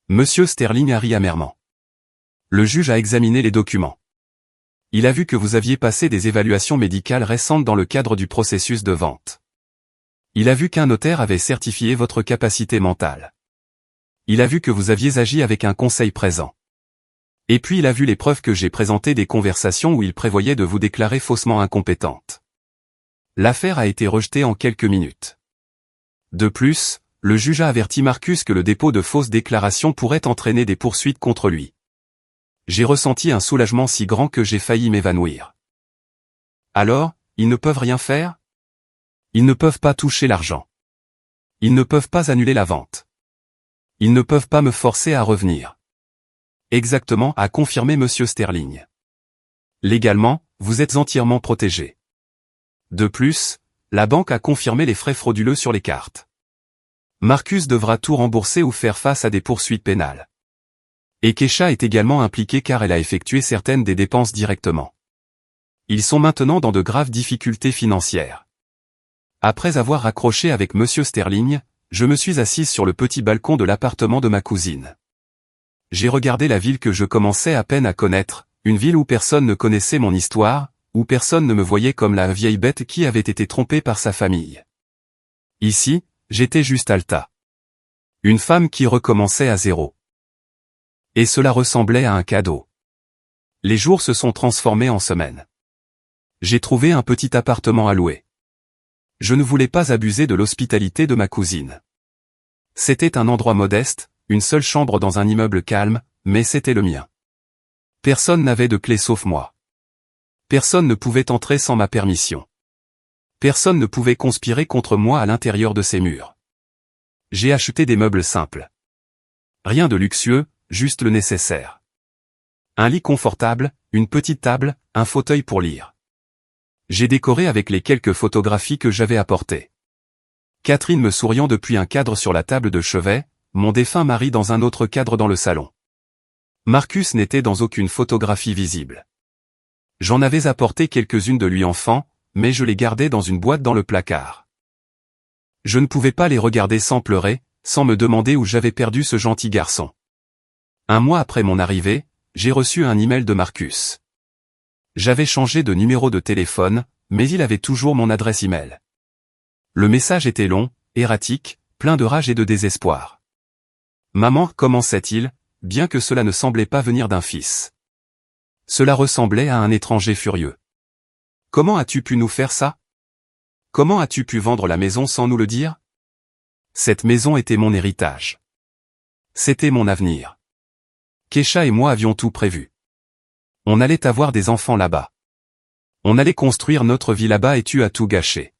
Monsieur Sterling a ri amèrement. Le juge a examiné les documents. Il a vu que vous aviez passé des évaluations médicales récentes dans le cadre du processus de vente. Il a vu qu'un notaire avait certifié votre capacité mentale. Il a vu que vous aviez agi avec un conseil présent. Et puis il a vu les preuves que j'ai présentées des conversations où il prévoyait de vous déclarer faussement incompétente. L'affaire a été rejetée en quelques minutes. De plus, le juge a averti Marcus que le dépôt de fausses déclarations pourrait entraîner des poursuites contre lui. J'ai ressenti un soulagement si grand que j'ai failli m'évanouir. Alors, ils ne peuvent rien faire? Ils ne peuvent pas toucher l'argent. Ils ne peuvent pas annuler la vente. Ils ne peuvent pas me forcer à revenir. Exactement, a confirmé Monsieur Sterling. Légalement, vous êtes entièrement protégé. De plus, la banque a confirmé les frais frauduleux sur les cartes. Marcus devra tout rembourser ou faire face à des poursuites pénales. Et Kesha est également impliquée car elle a effectué certaines des dépenses directement. Ils sont maintenant dans de graves difficultés financières. Après avoir raccroché avec Monsieur Sterling, je me suis assise sur le petit balcon de l'appartement de ma cousine. J'ai regardé la ville que je commençais à peine à connaître, une ville où personne ne connaissait mon histoire, où personne ne me voyait comme la vieille bête qui avait été trompée par sa famille. Ici, j'étais juste Alta. Une femme qui recommençait à zéro. Et cela ressemblait à un cadeau. Les jours se sont transformés en semaines. J'ai trouvé un petit appartement à louer. Je ne voulais pas abuser de l'hospitalité de ma cousine. C'était un endroit modeste, une seule chambre dans un immeuble calme, mais c'était le mien. Personne n'avait de clé sauf moi. Personne ne pouvait entrer sans ma permission. Personne ne pouvait conspirer contre moi à l'intérieur de ces murs. J'ai acheté des meubles simples. Rien de luxueux, juste le nécessaire. Un lit confortable, une petite table, un fauteuil pour lire. J'ai décoré avec les quelques photographies que j'avais apportées. Catherine me souriant depuis un cadre sur la table de chevet, mon défunt mari dans un autre cadre dans le salon. Marcus n'était dans aucune photographie visible. J'en avais apporté quelques-unes de lui enfant, mais je les gardais dans une boîte dans le placard. Je ne pouvais pas les regarder sans pleurer, sans me demander où j'avais perdu ce gentil garçon. Un mois après mon arrivée, j'ai reçu un email de Marcus. J'avais changé de numéro de téléphone, mais il avait toujours mon adresse email. Le message était long, erratique, plein de rage et de désespoir. Maman, commençait-il, bien que cela ne semblait pas venir d'un fils. Cela ressemblait à un étranger furieux. Comment as-tu pu nous faire ça? Comment as-tu pu vendre la maison sans nous le dire? Cette maison était mon héritage. C'était mon avenir. Kesha et moi avions tout prévu. On allait avoir des enfants là-bas. On allait construire notre vie là-bas et tu as tout gâché.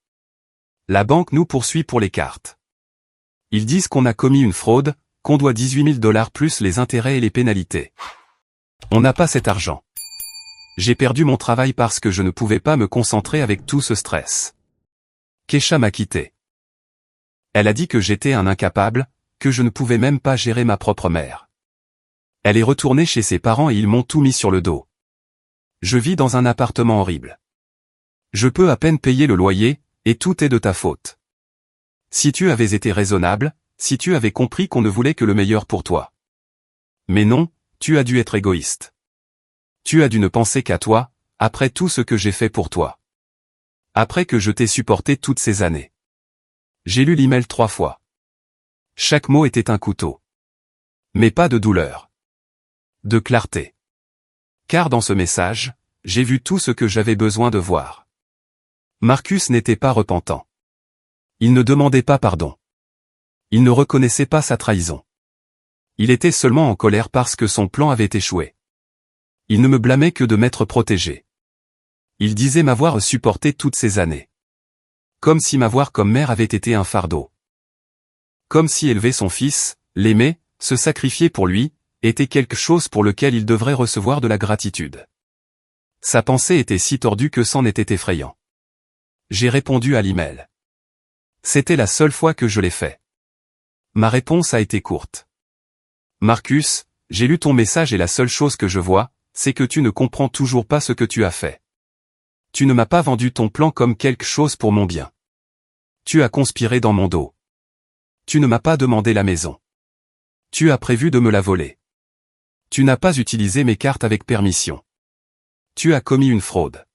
La banque nous poursuit pour les cartes. Ils disent qu'on a commis une fraude, qu'on doit 18 000 $ plus les intérêts et les pénalités. On n'a pas cet argent. J'ai perdu mon travail parce que je ne pouvais pas me concentrer avec tout ce stress. Kesha m'a quitté. Elle a dit que j'étais un incapable, que je ne pouvais même pas gérer ma propre mère. Elle est retournée chez ses parents et ils m'ont tout mis sur le dos. Je vis dans un appartement horrible. Je peux à peine payer le loyer, et tout est de ta faute. Si tu avais été raisonnable, si tu avais compris qu'on ne voulait que le meilleur pour toi. Mais non, tu as dû être égoïste. Tu as dû ne penser qu'à toi, après tout ce que j'ai fait pour toi. Après que je t'ai supporté toutes ces années. J'ai lu l'email 3 fois. Chaque mot était un couteau. Mais pas de douleur. De clarté. Car dans ce message, j'ai vu tout ce que j'avais besoin de voir. Marcus n'était pas repentant. Il ne demandait pas pardon. Il ne reconnaissait pas sa trahison. Il était seulement en colère parce que son plan avait échoué. Il ne me blâmait que de m'être protégé. Il disait m'avoir supporté toutes ces années. Comme si m'avoir comme mère avait été un fardeau. Comme si élever son fils, l'aimer, se sacrifier pour lui, était quelque chose pour lequel il devrait recevoir de la gratitude. Sa pensée était si tordue que c'en était effrayant. J'ai répondu à l'email. C'était la seule fois que je l'ai fait. Ma réponse a été courte. Marcus, j'ai lu ton message et la seule chose que je vois, c'est que tu ne comprends toujours pas ce que tu as fait. Tu ne m'as pas vendu ton plan comme quelque chose pour mon bien. Tu as conspiré dans mon dos. Tu ne m'as pas demandé la maison. Tu as prévu de me la voler. Tu n'as pas utilisé mes cartes avec permission. Tu as commis une fraude.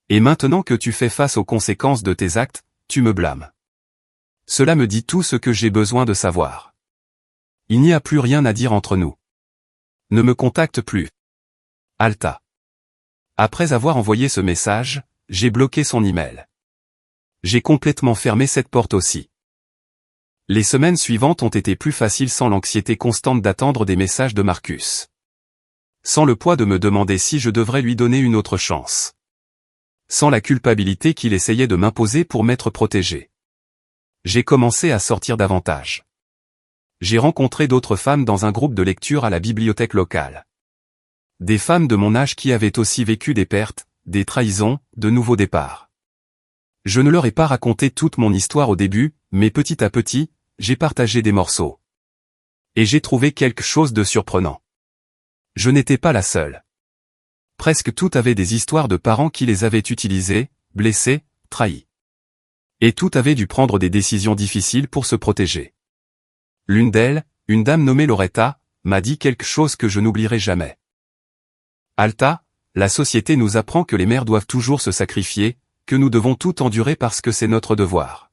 Et maintenant que tu fais face aux conséquences de tes actes, tu me blâmes. Cela me dit tout ce que j'ai besoin de savoir. Il n'y a plus rien à dire entre nous. Ne me contacte plus. Alta. Après avoir envoyé ce message, j'ai bloqué son email. J'ai complètement fermé cette porte aussi. Les semaines suivantes ont été plus faciles sans l'anxiété constante d'attendre des messages de Marcus. Sans le poids de me demander si je devrais lui donner une autre chance. Sans la culpabilité qu'il essayait de m'imposer pour m'être protégé. J'ai commencé à sortir davantage. J'ai rencontré d'autres femmes dans un groupe de lecture à la bibliothèque locale. Des femmes de mon âge qui avaient aussi vécu des pertes, des trahisons, de nouveaux départs. Je ne leur ai pas raconté toute mon histoire au début, mais petit à petit, j'ai partagé des morceaux. Et j'ai trouvé quelque chose de surprenant. Je n'étais pas la seule. Presque toutes avaient des histoires de parents qui les avaient utilisés, blessés, trahis. Et toutes avaient dû prendre des décisions difficiles pour se protéger. L'une d'elles, une dame nommée Loretta, m'a dit quelque chose que je n'oublierai jamais. Alta, la société nous apprend que les mères doivent toujours se sacrifier, que nous devons tout endurer parce que c'est notre devoir.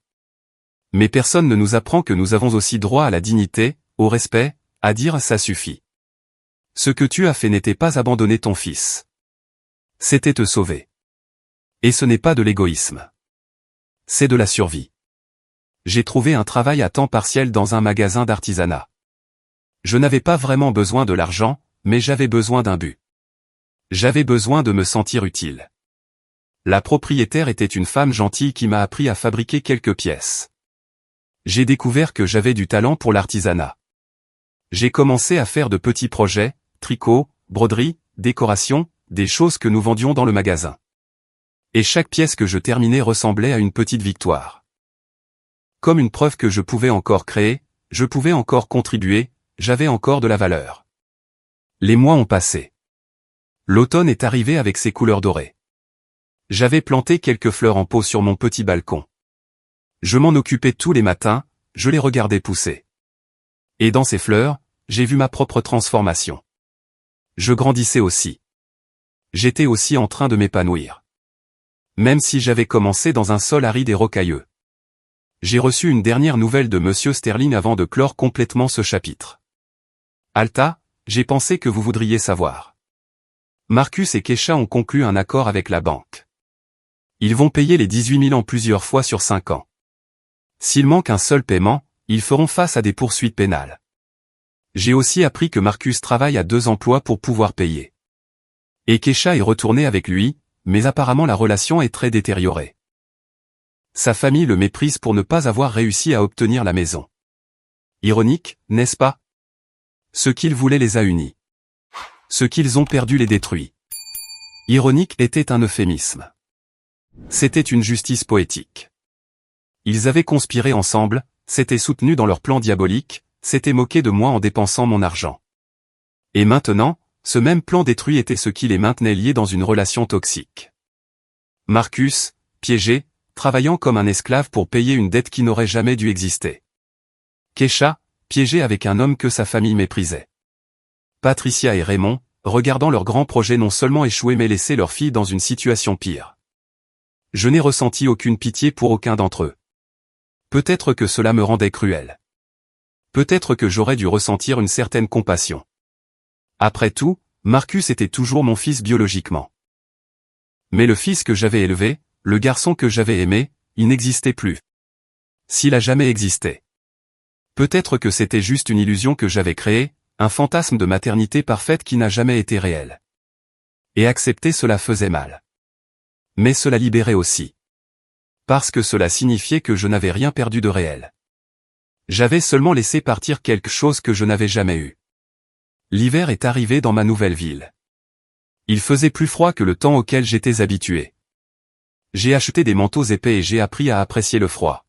Mais personne ne nous apprend que nous avons aussi droit à la dignité, au respect, à dire ça suffit. Ce que tu as fait n'était pas abandonner ton fils. C'était te sauver. Et ce n'est pas de l'égoïsme. C'est de la survie. J'ai trouvé un travail à temps partiel dans un magasin d'artisanat. Je n'avais pas vraiment besoin de l'argent, mais j'avais besoin d'un but. J'avais besoin de me sentir utile. La propriétaire était une femme gentille qui m'a appris à fabriquer quelques pièces. J'ai découvert que j'avais du talent pour l'artisanat. J'ai commencé à faire de petits projets, tricot, broderie, décoration, des choses que nous vendions dans le magasin. Et chaque pièce que je terminais ressemblait à une petite victoire. Comme une preuve que je pouvais encore créer, je pouvais encore contribuer, j'avais encore de la valeur. Les mois ont passé. L'automne est arrivé avec ses couleurs dorées. J'avais planté quelques fleurs en pot sur mon petit balcon. Je m'en occupais tous les matins, je les regardais pousser. Et dans ces fleurs, j'ai vu ma propre transformation. Je grandissais aussi. J'étais aussi en train de m'épanouir. Même si j'avais commencé dans un sol aride et rocailleux. J'ai reçu une dernière nouvelle de Monsieur Sterling avant de clore complètement ce chapitre. Alta, j'ai pensé que vous voudriez savoir. Marcus et Kesha ont conclu un accord avec la banque. Ils vont payer les 18 000 en plusieurs fois sur 5 ans. S'il manque un seul paiement, ils feront face à des poursuites pénales. J'ai aussi appris que Marcus travaille à 2 emplois pour pouvoir payer. Et Kesha est retournée avec lui, mais apparemment la relation est très détériorée. Sa famille le méprise pour ne pas avoir réussi à obtenir la maison. Ironique, n'est-ce pas? Ce qu'ils voulaient les a unis. Ce qu'ils ont perdu les détruit. Ironique était un euphémisme. C'était une justice poétique. Ils avaient conspiré ensemble, s'étaient soutenus dans leur plan diabolique, s'étaient moqués de moi en dépensant mon argent. Et maintenant, ce même plan détruit était ce qui les maintenait liés dans une relation toxique. Marcus, piégé, travaillant comme un esclave pour payer une dette qui n'aurait jamais dû exister. Kesha, piégée avec un homme que sa famille méprisait. Patricia et Raymond, regardant leur grand projet non seulement échouer mais laisser leur fille dans une situation pire. Je n'ai ressenti aucune pitié pour aucun d'entre eux. Peut-être que cela me rendait cruel. Peut-être que j'aurais dû ressentir une certaine compassion. Après tout, Marcus était toujours mon fils biologiquement. Mais le fils que j'avais élevé, le garçon que j'avais aimé, il n'existait plus. S'il a jamais existé. Peut-être que c'était juste une illusion que j'avais créée, un fantasme de maternité parfaite qui n'a jamais été réel. Et accepter cela faisait mal. Mais cela libérait aussi. Parce que cela signifiait que je n'avais rien perdu de réel. J'avais seulement laissé partir quelque chose que je n'avais jamais eu. L'hiver est arrivé dans ma nouvelle ville. Il faisait plus froid que le temps auquel j'étais habitué. J'ai acheté des manteaux épais et j'ai appris à apprécier le froid.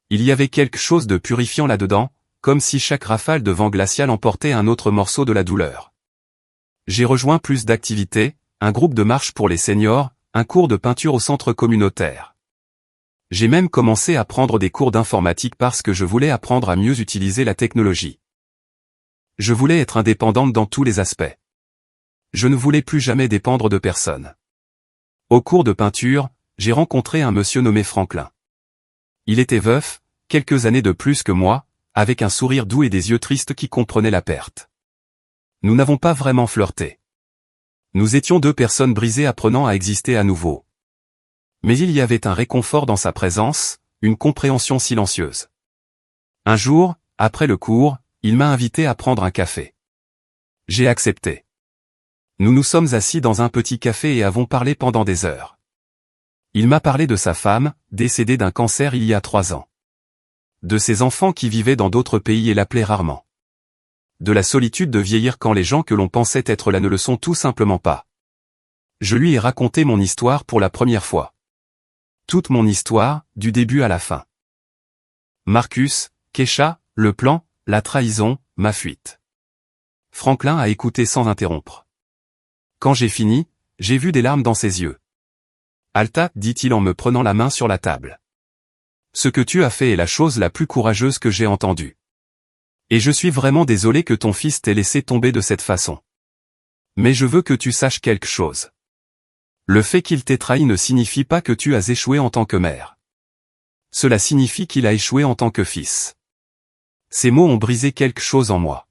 Il y avait quelque chose de purifiant là-dedans, comme si chaque rafale de vent glacial emportait un autre morceau de la douleur. J'ai rejoint plus d'activités, un groupe de marche pour les seniors, un cours de peinture au centre communautaire. J'ai même commencé à prendre des cours d'informatique parce que je voulais apprendre à mieux utiliser la technologie. Je voulais être indépendante dans tous les aspects. Je ne voulais plus jamais dépendre de personne. Au cours de peinture, j'ai rencontré un monsieur nommé Franklin. Il était veuf, quelques années de plus que moi, avec un sourire doux et des yeux tristes qui comprenaient la perte. Nous n'avons pas vraiment flirté. Nous étions deux personnes brisées apprenant à exister à nouveau. Mais il y avait un réconfort dans sa présence, une compréhension silencieuse. Un jour, après le cours, il m'a invité à prendre un café. J'ai accepté. Nous nous sommes assis dans un petit café et avons parlé pendant des heures. Il m'a parlé de sa femme, décédée d'un cancer il y a 3 ans. De ses enfants qui vivaient dans d'autres pays et l'appelaient rarement. De la solitude de vieillir quand les gens que l'on pensait être là ne le sont tout simplement pas. Je lui ai raconté mon histoire pour la première fois. Toute mon histoire, du début à la fin. Marcus, Kesha, le plan, la trahison, ma fuite. Franklin a écouté sans interrompre. Quand j'ai fini, j'ai vu des larmes dans ses yeux. Alta, dit-il en me prenant la main sur la table. Ce que tu as fait est la chose la plus courageuse que j'ai entendue. Et je suis vraiment désolé que ton fils t'ait laissé tomber de cette façon. Mais je veux que tu saches quelque chose. Le fait qu'il t'ait trahi ne signifie pas que tu as échoué en tant que mère. Cela signifie qu'il a échoué en tant que fils. Ces mots ont brisé quelque chose en moi.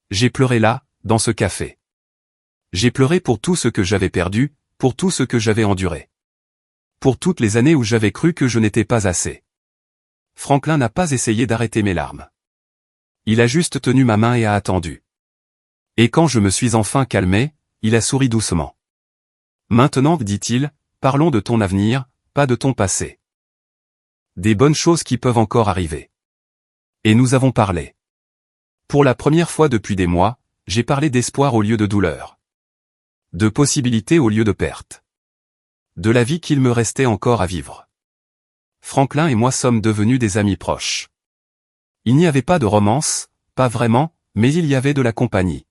J'ai pleuré là, dans ce café. J'ai pleuré pour tout ce que j'avais perdu, pour tout ce que j'avais enduré. Pour toutes les années où j'avais cru que je n'étais pas assez. Franklin n'a pas essayé d'arrêter mes larmes. Il a juste tenu ma main et a attendu. Et quand je me suis enfin calmé, il a souri doucement. Maintenant, dit-il, parlons de ton avenir, pas de ton passé. Des bonnes choses qui peuvent encore arriver. Et nous avons parlé. Pour la première fois depuis des mois, j'ai parlé d'espoir au lieu de douleur. De possibilités au lieu de perte. De la vie qu'il me restait encore à vivre. Franklin et moi sommes devenus des amis proches. Il n'y avait pas de romance, pas vraiment, mais il y avait de la compagnie.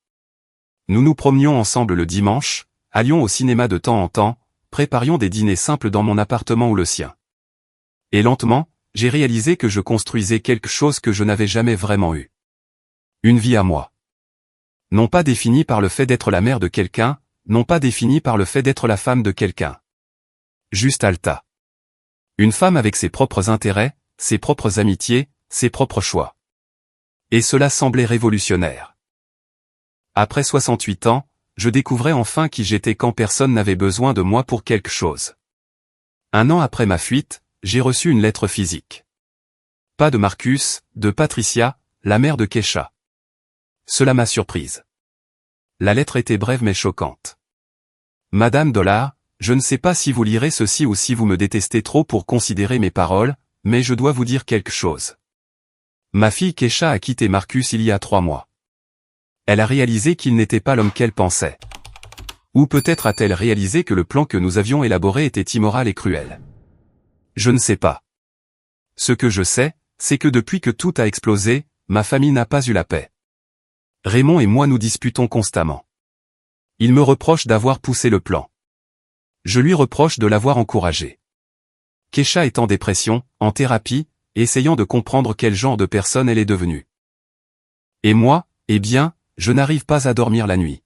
Nous nous promenions ensemble le dimanche, allions au cinéma de temps en temps, préparions des dîners simples dans mon appartement ou le sien. Et lentement, j'ai réalisé que je construisais quelque chose que je n'avais jamais vraiment eu. Une vie à moi. Non pas définie par le fait d'être la mère de quelqu'un, non pas définie par le fait d'être la femme de quelqu'un. Juste Alta. Une femme avec ses propres intérêts, ses propres amitiés, ses propres choix. Et cela semblait révolutionnaire. Après 68 ans, je découvrais enfin qui j'étais quand personne n'avait besoin de moi pour quelque chose. 1 an après ma fuite, j'ai reçu une lettre physique. Pas de Marcus, de Patricia, la mère de Kesha. Cela m'a surprise. La lettre était brève mais choquante. Madame Dollar, je ne sais pas si vous lirez ceci ou si vous me détestez trop pour considérer mes paroles, mais je dois vous dire quelque chose. Ma fille Kesha a quitté Marcus il y a 3 mois. Elle a réalisé qu'il n'était pas l'homme qu'elle pensait. Ou peut-être a-t-elle réalisé que le plan que nous avions élaboré était immoral et cruel. Je ne sais pas. Ce que je sais, c'est que depuis que tout a explosé, ma famille n'a pas eu la paix. Raymond et moi nous disputons constamment. Il me reproche d'avoir poussé le plan. Je lui reproche de l'avoir encouragé. Kesha est en dépression, en thérapie, essayant de comprendre quel genre de personne elle est devenue. Et moi, eh bien, je n'arrive pas à dormir la nuit.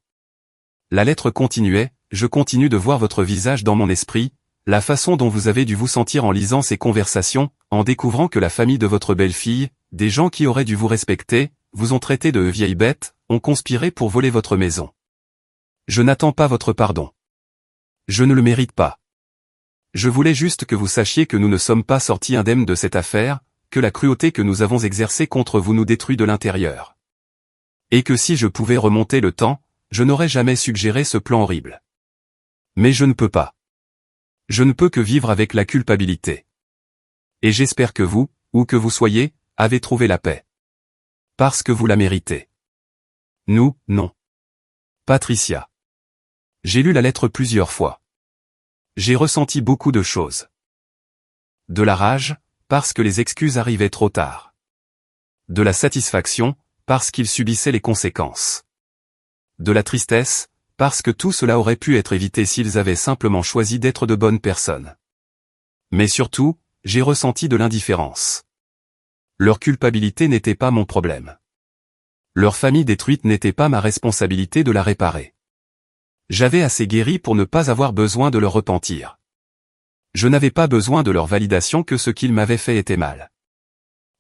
La lettre continuait, je continue de voir votre visage dans mon esprit, la façon dont vous avez dû vous sentir en lisant ces conversations, en découvrant que la famille de votre belle-fille, des gens qui auraient dû vous respecter, vous ont traité de vieille bête, ont conspiré pour voler votre maison. Je n'attends pas votre pardon. Je ne le mérite pas. Je voulais juste que vous sachiez que nous ne sommes pas sortis indemnes de cette affaire, que la cruauté que nous avons exercée contre vous nous détruit de l'intérieur. Et que si je pouvais remonter le temps, je n'aurais jamais suggéré ce plan horrible. Mais je ne peux pas. Je ne peux que vivre avec la culpabilité. Et j'espère que vous, où que vous soyez, avez trouvé la paix. Parce que vous la méritez. Nous, non. Patricia. J'ai lu la lettre plusieurs fois. J'ai ressenti beaucoup de choses. De la rage, parce que les excuses arrivaient trop tard. De la satisfaction, parce qu'ils subissaient les conséquences. De la tristesse, parce que tout cela aurait pu être évité s'ils avaient simplement choisi d'être de bonnes personnes. Mais surtout, j'ai ressenti de l'indifférence. Leur culpabilité n'était pas mon problème. Leur famille détruite n'était pas ma responsabilité de la réparer. J'avais assez guéri pour ne pas avoir besoin de leur repentir. Je n'avais pas besoin de leur validation que ce qu'ils m'avaient fait était mal.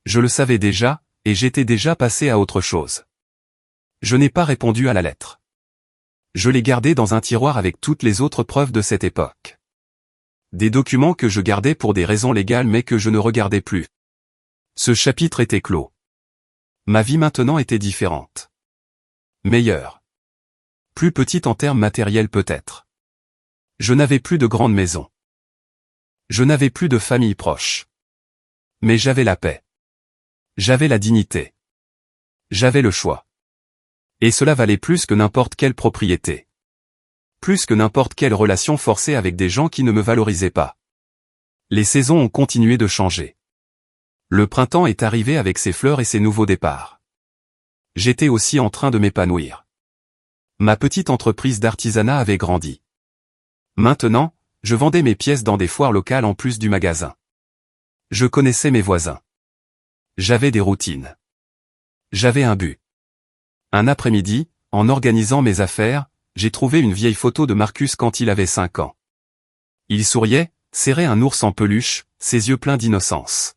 Je le savais déjà, et j'étais déjà passé à autre chose. Je n'ai pas répondu à la lettre. Je l'ai gardée dans un tiroir avec toutes les autres preuves de cette époque. Des documents que je gardais pour des raisons légales mais que je ne regardais plus. Ce chapitre était clos. Ma vie maintenant était différente. Meilleure. Plus petite en termes matériels peut-être. Je n'avais plus de grande maison. Je n'avais plus de famille proche. Mais j'avais la paix. J'avais la dignité. J'avais le choix. Et cela valait plus que n'importe quelle propriété. Plus que n'importe quelle relation forcée avec des gens qui ne me valorisaient pas. Les saisons ont continué de changer. Le printemps est arrivé avec ses fleurs et ses nouveaux départs. J'étais aussi en train de m'épanouir. Ma petite entreprise d'artisanat avait grandi. Maintenant, je vendais mes pièces dans des foires locales en plus du magasin. Je connaissais mes voisins. J'avais des routines. J'avais un but. Un après-midi, en organisant mes affaires, j'ai trouvé une vieille photo de Marcus quand il avait 5 ans. Il souriait, serrait un ours en peluche, ses yeux pleins d'innocence.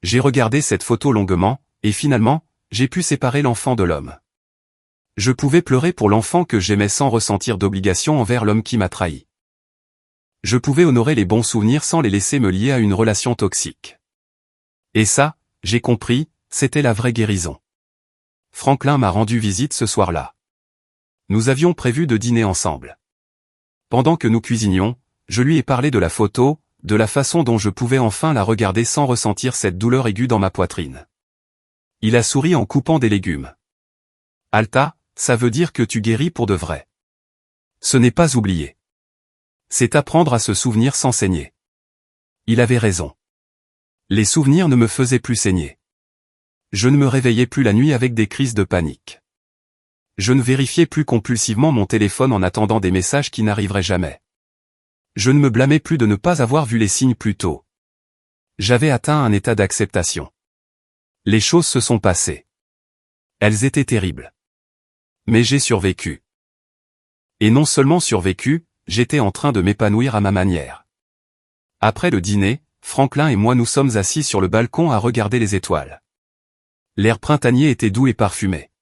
J'ai regardé cette photo longuement, et finalement, j'ai pu séparer l'enfant de l'homme. Je pouvais pleurer pour l'enfant que j'aimais sans ressentir d'obligation envers l'homme qui m'a trahi. Je pouvais honorer les bons souvenirs sans les laisser me lier à une relation toxique. Et ça, j'ai compris, c'était la vraie guérison. Franklin m'a rendu visite ce soir-là. Nous avions prévu de dîner ensemble. Pendant que nous cuisinions, je lui ai parlé de la photo, de la façon dont je pouvais enfin la regarder sans ressentir cette douleur aiguë dans ma poitrine. Il a souri en coupant des légumes. Alta, ça veut dire que tu guéris pour de vrai. Ce n'est pas oublier. C'est apprendre à se souvenir sans saigner. Il avait raison. Les souvenirs ne me faisaient plus saigner. Je ne me réveillais plus la nuit avec des crises de panique. Je ne vérifiais plus compulsivement mon téléphone en attendant des messages qui n'arriveraient jamais. Je ne me blâmais plus de ne pas avoir vu les signes plus tôt. J'avais atteint un état d'acceptation. Les choses se sont passées. Elles étaient terribles. Mais j'ai survécu. Et non seulement survécu, j'étais en train de m'épanouir à ma manière. Après le dîner, Franklin et moi nous sommes assis sur le balcon à regarder les étoiles. L'air printanier était doux et parfumé.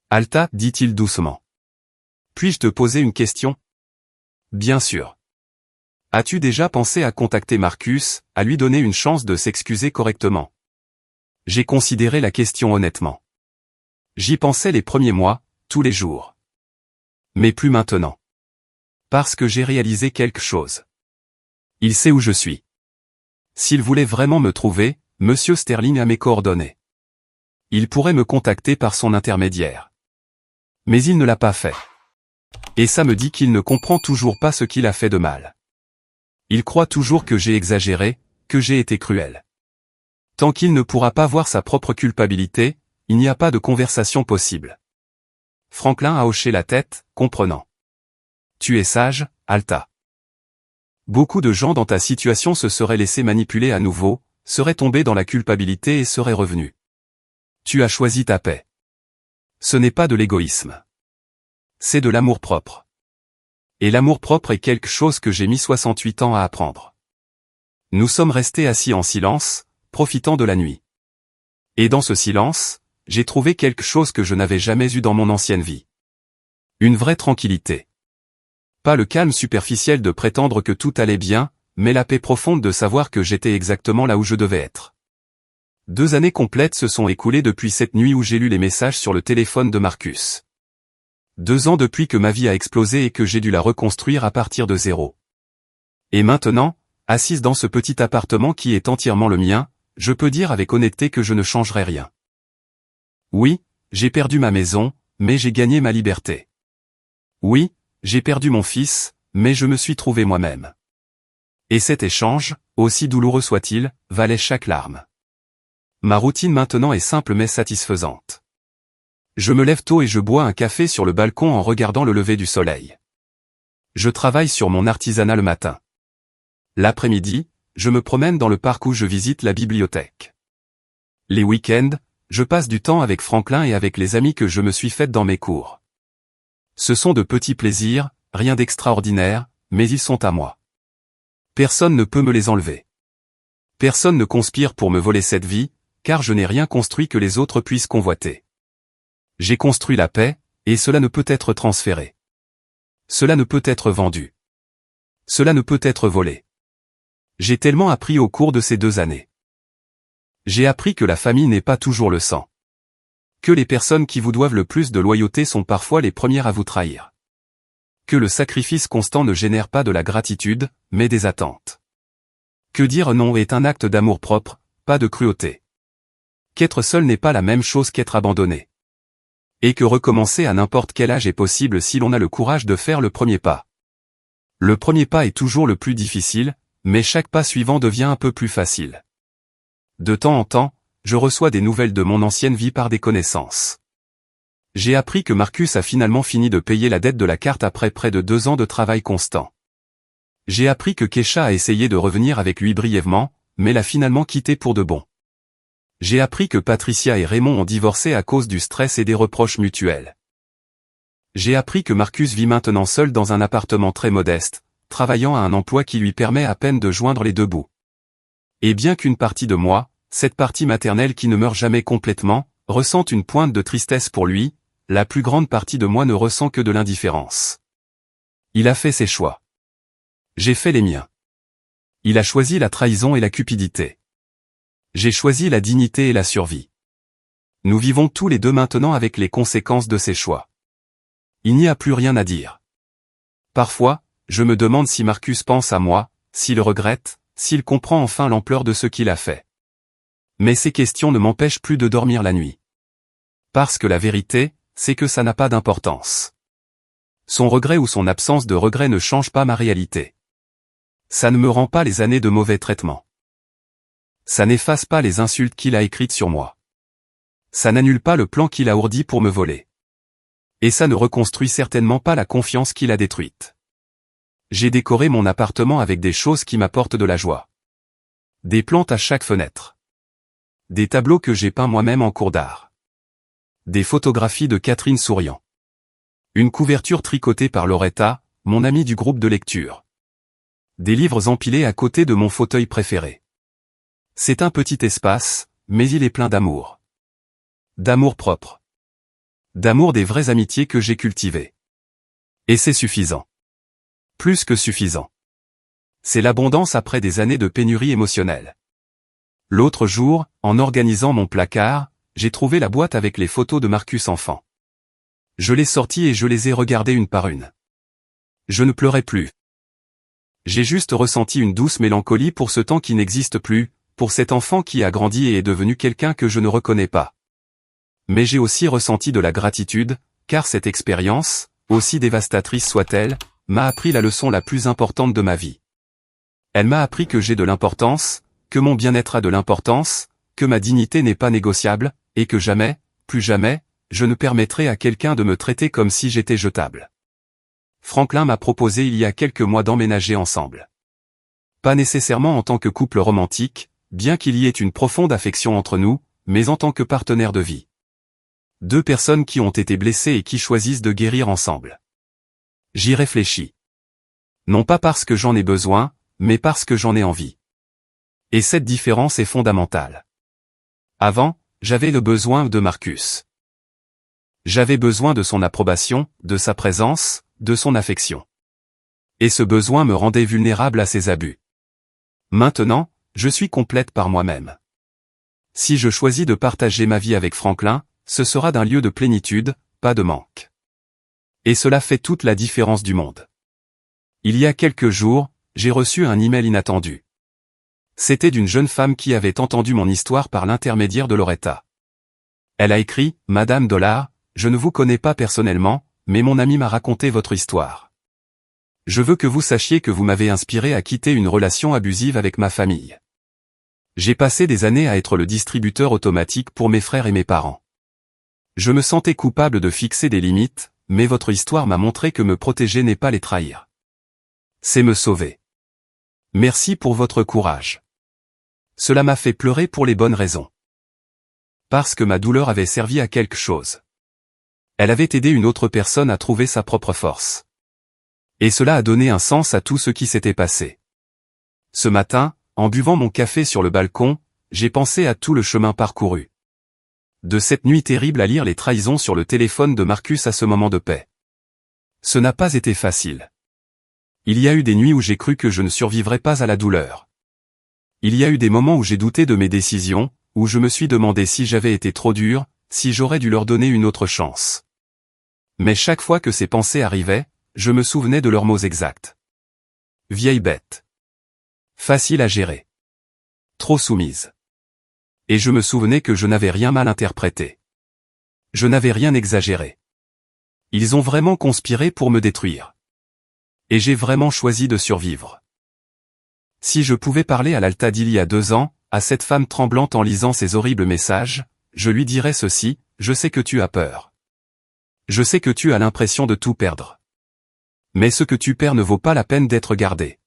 Alta, dit-il doucement. Puis-je te poser une question? Bien sûr. As-tu déjà pensé à contacter Marcus, à lui donner une chance de s'excuser correctement? J'ai considéré la question honnêtement. J'y pensais les premiers mois, tous les jours. Mais plus maintenant. Parce que j'ai réalisé quelque chose. Il sait où je suis. S'il voulait vraiment me trouver, Monsieur Sterling a mes coordonnées. Il pourrait me contacter par son intermédiaire. Mais il ne l'a pas fait. Et ça me dit qu'il ne comprend toujours pas ce qu'il a fait de mal. Il croit toujours que j'ai exagéré, que j'ai été cruel. Tant qu'il ne pourra pas voir sa propre culpabilité, il n'y a pas de conversation possible. Franklin a hoché la tête, comprenant. Tu es sage, Alta. Beaucoup de gens dans ta situation se seraient laissés manipuler à nouveau, seraient tombés dans la culpabilité et seraient revenus. Tu as choisi ta paix. Ce n'est pas de l'égoïsme. C'est de l'amour-propre. Et l'amour-propre est quelque chose que j'ai mis 68 ans à apprendre. Nous sommes restés assis en silence, profitant de la nuit. Et dans ce silence, j'ai trouvé quelque chose que je n'avais jamais eu dans mon ancienne vie. Une vraie tranquillité. Pas le calme superficiel de prétendre que tout allait bien, mais la paix profonde de savoir que j'étais exactement là où je devais être. 2 années complètes se sont écoulées depuis cette nuit où j'ai lu les messages sur le téléphone de Marcus. 2 ans depuis que ma vie a explosé et que j'ai dû la reconstruire à partir de zéro. Et maintenant, assise dans ce petit appartement qui est entièrement le mien, je peux dire avec honnêteté que je ne changerai rien. Oui, j'ai perdu ma maison, mais j'ai gagné ma liberté. Oui, j'ai perdu mon fils, mais je me suis trouvé moi-même. Et cet échange, aussi douloureux soit-il, valait chaque larme. Ma routine maintenant est simple mais satisfaisante. Je me lève tôt et je bois un café sur le balcon en regardant le lever du soleil. Je travaille sur mon artisanat le matin. L'après-midi, je me promène dans le parc où je visite la bibliothèque. Les week-ends, je passe du temps avec Franklin et avec les amis que je me suis faits dans mes cours. Ce sont de petits plaisirs, rien d'extraordinaire, mais ils sont à moi. Personne ne peut me les enlever. Personne ne conspire pour me voler cette vie, car je n'ai rien construit que les autres puissent convoiter. J'ai construit la paix, et cela ne peut être transféré. Cela ne peut être vendu. Cela ne peut être volé. J'ai tellement appris au cours de ces 2 années. J'ai appris que la famille n'est pas toujours le sang. Que les personnes qui vous doivent le plus de loyauté sont parfois les premières à vous trahir. Que le sacrifice constant ne génère pas de la gratitude, mais des attentes. Que dire non est un acte d'amour-propre, pas de cruauté. Qu'être seul n'est pas la même chose qu'être abandonné. Et que recommencer à n'importe quel âge est possible si l'on a le courage de faire le premier pas. Le premier pas est toujours le plus difficile, mais chaque pas suivant devient un peu plus facile. De temps en temps, je reçois des nouvelles de mon ancienne vie par des connaissances. J'ai appris que Marcus a finalement fini de payer la dette de la carte après près de 2 ans de travail constant. J'ai appris que Kesha a essayé de revenir avec lui brièvement, mais l'a finalement quitté pour de bon. J'ai appris que Patricia et Raymond ont divorcé à cause du stress et des reproches mutuels. J'ai appris que Marcus vit maintenant seul dans un appartement très modeste, travaillant à un emploi qui lui permet à peine de joindre les 2 bouts. Et bien qu'une partie de moi, cette partie maternelle qui ne meurt jamais complètement, ressent une pointe de tristesse pour lui, la plus grande partie de moi ne ressent que de l'indifférence. Il a fait ses choix. J'ai fait les miens. Il a choisi la trahison et la cupidité. J'ai choisi la dignité et la survie. Nous vivons tous les deux maintenant avec les conséquences de ces choix. Il n'y a plus rien à dire. Parfois, je me demande si Marcus pense à moi, s'il regrette, s'il comprend enfin l'ampleur de ce qu'il a fait. Mais ces questions ne m'empêchent plus de dormir la nuit. Parce que la vérité, c'est que ça n'a pas d'importance. Son regret ou son absence de regret ne change pas ma réalité. Ça ne me rend pas les années de mauvais traitements. Ça n'efface pas les insultes qu'il a écrites sur moi. Ça n'annule pas le plan qu'il a ourdi pour me voler. Et ça ne reconstruit certainement pas la confiance qu'il a détruite. J'ai décoré mon appartement avec des choses qui m'apportent de la joie. Des plantes à chaque fenêtre. Des tableaux que j'ai peints moi-même en cours d'art. Des photographies de Catherine souriant. Une couverture tricotée par Loretta, mon amie du groupe de lecture. Des livres empilés à côté de mon fauteuil préféré. C'est un petit espace, mais il est plein d'amour. D'amour propre. D'amour des vraies amitiés que j'ai cultivées. Et c'est suffisant. Plus que suffisant. C'est l'abondance après des années de pénurie émotionnelle. L'autre jour, en organisant mon placard, j'ai trouvé la boîte avec les photos de Marcus enfant. Je l'ai sortie et je les ai regardées une par une. Je ne pleurais plus. J'ai juste ressenti une douce mélancolie pour ce temps qui n'existe plus, pour cet enfant qui a grandi et est devenu quelqu'un que je ne reconnais pas. Mais j'ai aussi ressenti de la gratitude, car cette expérience, aussi dévastatrice soit-elle, m'a appris la leçon la plus importante de ma vie. Elle m'a appris que j'ai de l'importance, que mon bien-être a de l'importance, que ma dignité n'est pas négociable, et que jamais, plus jamais, je ne permettrai à quelqu'un de me traiter comme si j'étais jetable. Franklin m'a proposé il y a quelques mois d'emménager ensemble. Pas nécessairement en tant que couple romantique, bien qu'il y ait une profonde affection entre nous, mais en tant que partenaire de vie. Deux personnes qui ont été blessées et qui choisissent de guérir ensemble. J'y réfléchis. Non pas parce que j'en ai besoin, mais parce que j'en ai envie. Et cette différence est fondamentale. Avant, j'avais le besoin de Marcus. J'avais besoin de son approbation, de sa présence, de son affection. Et ce besoin me rendait vulnérable à ses abus. Maintenant, je suis complète par moi-même. Si je choisis de partager ma vie avec Franklin, ce sera d'un lieu de plénitude, pas de manque. Et cela fait toute la différence du monde. Il y a quelques jours, j'ai reçu un email inattendu. C'était d'une jeune femme qui avait entendu mon histoire par l'intermédiaire de Loretta. Elle a écrit « Madame Dollar, je ne vous connais pas personnellement, mais mon ami m'a raconté votre histoire. Je veux que vous sachiez que vous m'avez inspiré à quitter une relation abusive avec ma famille. J'ai passé des années à être le distributeur automatique pour mes frères et mes parents. Je me sentais coupable de fixer des limites, mais votre histoire m'a montré que me protéger n'est pas les trahir. C'est me sauver. Merci pour votre courage. Cela m'a fait pleurer pour les bonnes raisons. Parce que ma douleur avait servi à quelque chose. Elle avait aidé une autre personne à trouver sa propre force. Et cela a donné un sens à tout ce qui s'était passé. Ce matin, en buvant mon café sur le balcon, j'ai pensé à tout le chemin parcouru. De cette nuit terrible à lire les trahisons sur le téléphone de Marcus à ce moment de paix. Ce n'a pas été facile. Il y a eu des nuits où j'ai cru que je ne survivrais pas à la douleur. Il y a eu des moments où j'ai douté de mes décisions, où je me suis demandé si j'avais été trop dur, si j'aurais dû leur donner une autre chance. Mais chaque fois que ces pensées arrivaient, je me souvenais de leurs mots exacts. Vieille bête. Facile à gérer. Trop soumise. Et je me souvenais que je n'avais rien mal interprété. Je n'avais rien exagéré. Ils ont vraiment conspiré pour me détruire. Et j'ai vraiment choisi de survivre. Si je pouvais parler à l'Alta d'il y a 2 ans, à cette femme tremblante en lisant ces horribles messages, je lui dirais ceci, je sais que tu as peur. Je sais que tu as l'impression de tout perdre. Mais ce que tu perds ne vaut pas la peine d'être gardé.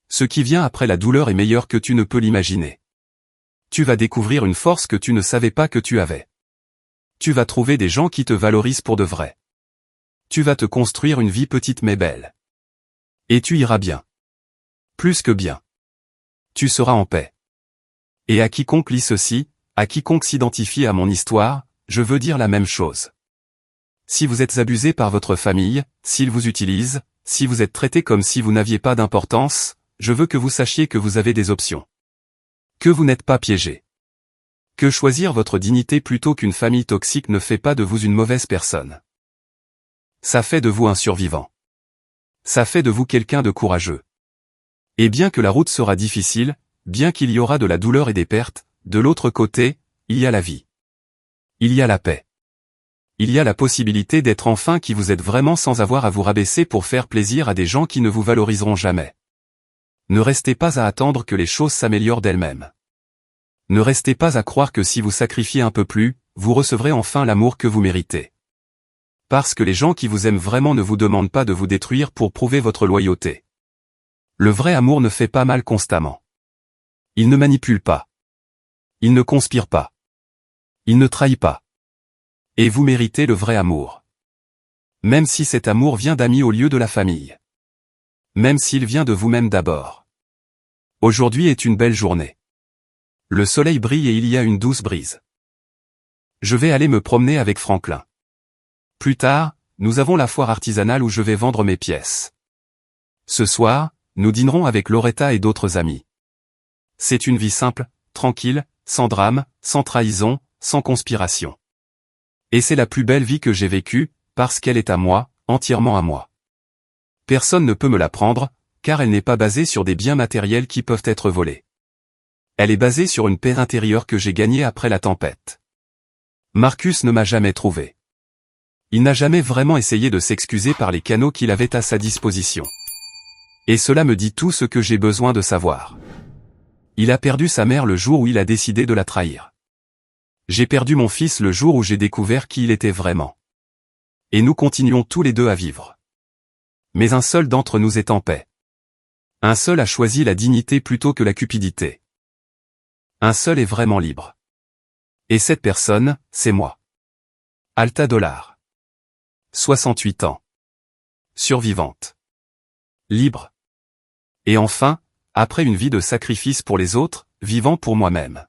Ce qui vient après la douleur est meilleur que tu ne peux l'imaginer. Tu vas découvrir une force que tu ne savais pas que tu avais. Tu vas trouver des gens qui te valorisent pour de vrai. Tu vas te construire une vie petite mais belle. Et tu iras bien. Plus que bien. Tu seras en paix. Et à quiconque lit ceci, à quiconque s'identifie à mon histoire, je veux dire la même chose. Si vous êtes abusé par votre famille, s'ils vous utilisent, si vous êtes traité comme si vous n'aviez pas d'importance, je veux que vous sachiez que vous avez des options. Que vous n'êtes pas piégé. Que choisir votre dignité plutôt qu'une famille toxique ne fait pas de vous une mauvaise personne. Ça fait de vous un survivant. Ça fait de vous quelqu'un de courageux. Et bien que la route sera difficile, bien qu'il y aura de la douleur et des pertes, de l'autre côté, il y a la vie. Il y a la paix. Il y a la possibilité d'être enfin qui vous êtes vraiment sans avoir à vous rabaisser pour faire plaisir à des gens qui ne vous valoriseront jamais. Ne restez pas à attendre que les choses s'améliorent d'elles-mêmes. Ne restez pas à croire que si vous sacrifiez un peu plus, vous recevrez enfin l'amour que vous méritez. Parce que les gens qui vous aiment vraiment ne vous demandent pas de vous détruire pour prouver votre loyauté. Le vrai amour ne fait pas mal constamment. Il ne manipule pas. Il ne conspire pas. Il ne trahit pas. Et vous méritez le vrai amour. Même si cet amour vient d'amis au lieu de la famille. Même s'il vient de vous-même d'abord. Aujourd'hui est une belle journée. Le soleil brille et il y a une douce brise. Je vais aller me promener avec Franklin. Plus tard, nous avons la foire artisanale où je vais vendre mes pièces. Ce soir, nous dînerons avec Loretta et d'autres amis. C'est une vie simple, tranquille, sans drame, sans trahison, sans conspiration. Et c'est la plus belle vie que j'ai vécue, parce qu'elle est à moi, entièrement à moi. Personne ne peut me la prendre, car elle n'est pas basée sur des biens matériels qui peuvent être volés. Elle est basée sur une paix intérieure que j'ai gagnée après la tempête. Marcus ne m'a jamais trouvé. Il n'a jamais vraiment essayé de s'excuser par les canaux qu'il avait à sa disposition. Et cela me dit tout ce que j'ai besoin de savoir. Il a perdu sa mère le jour où il a décidé de la trahir. J'ai perdu mon fils le jour où j'ai découvert qui il était vraiment. Et nous continuons tous les deux à vivre. Mais un seul d'entre nous est en paix. Un seul a choisi la dignité plutôt que la cupidité. Un seul est vraiment libre. Et cette personne, c'est moi. Alta Dollar. 68 ans. Survivante. Libre. Et enfin, après une vie de sacrifice pour les autres, vivant pour moi-même.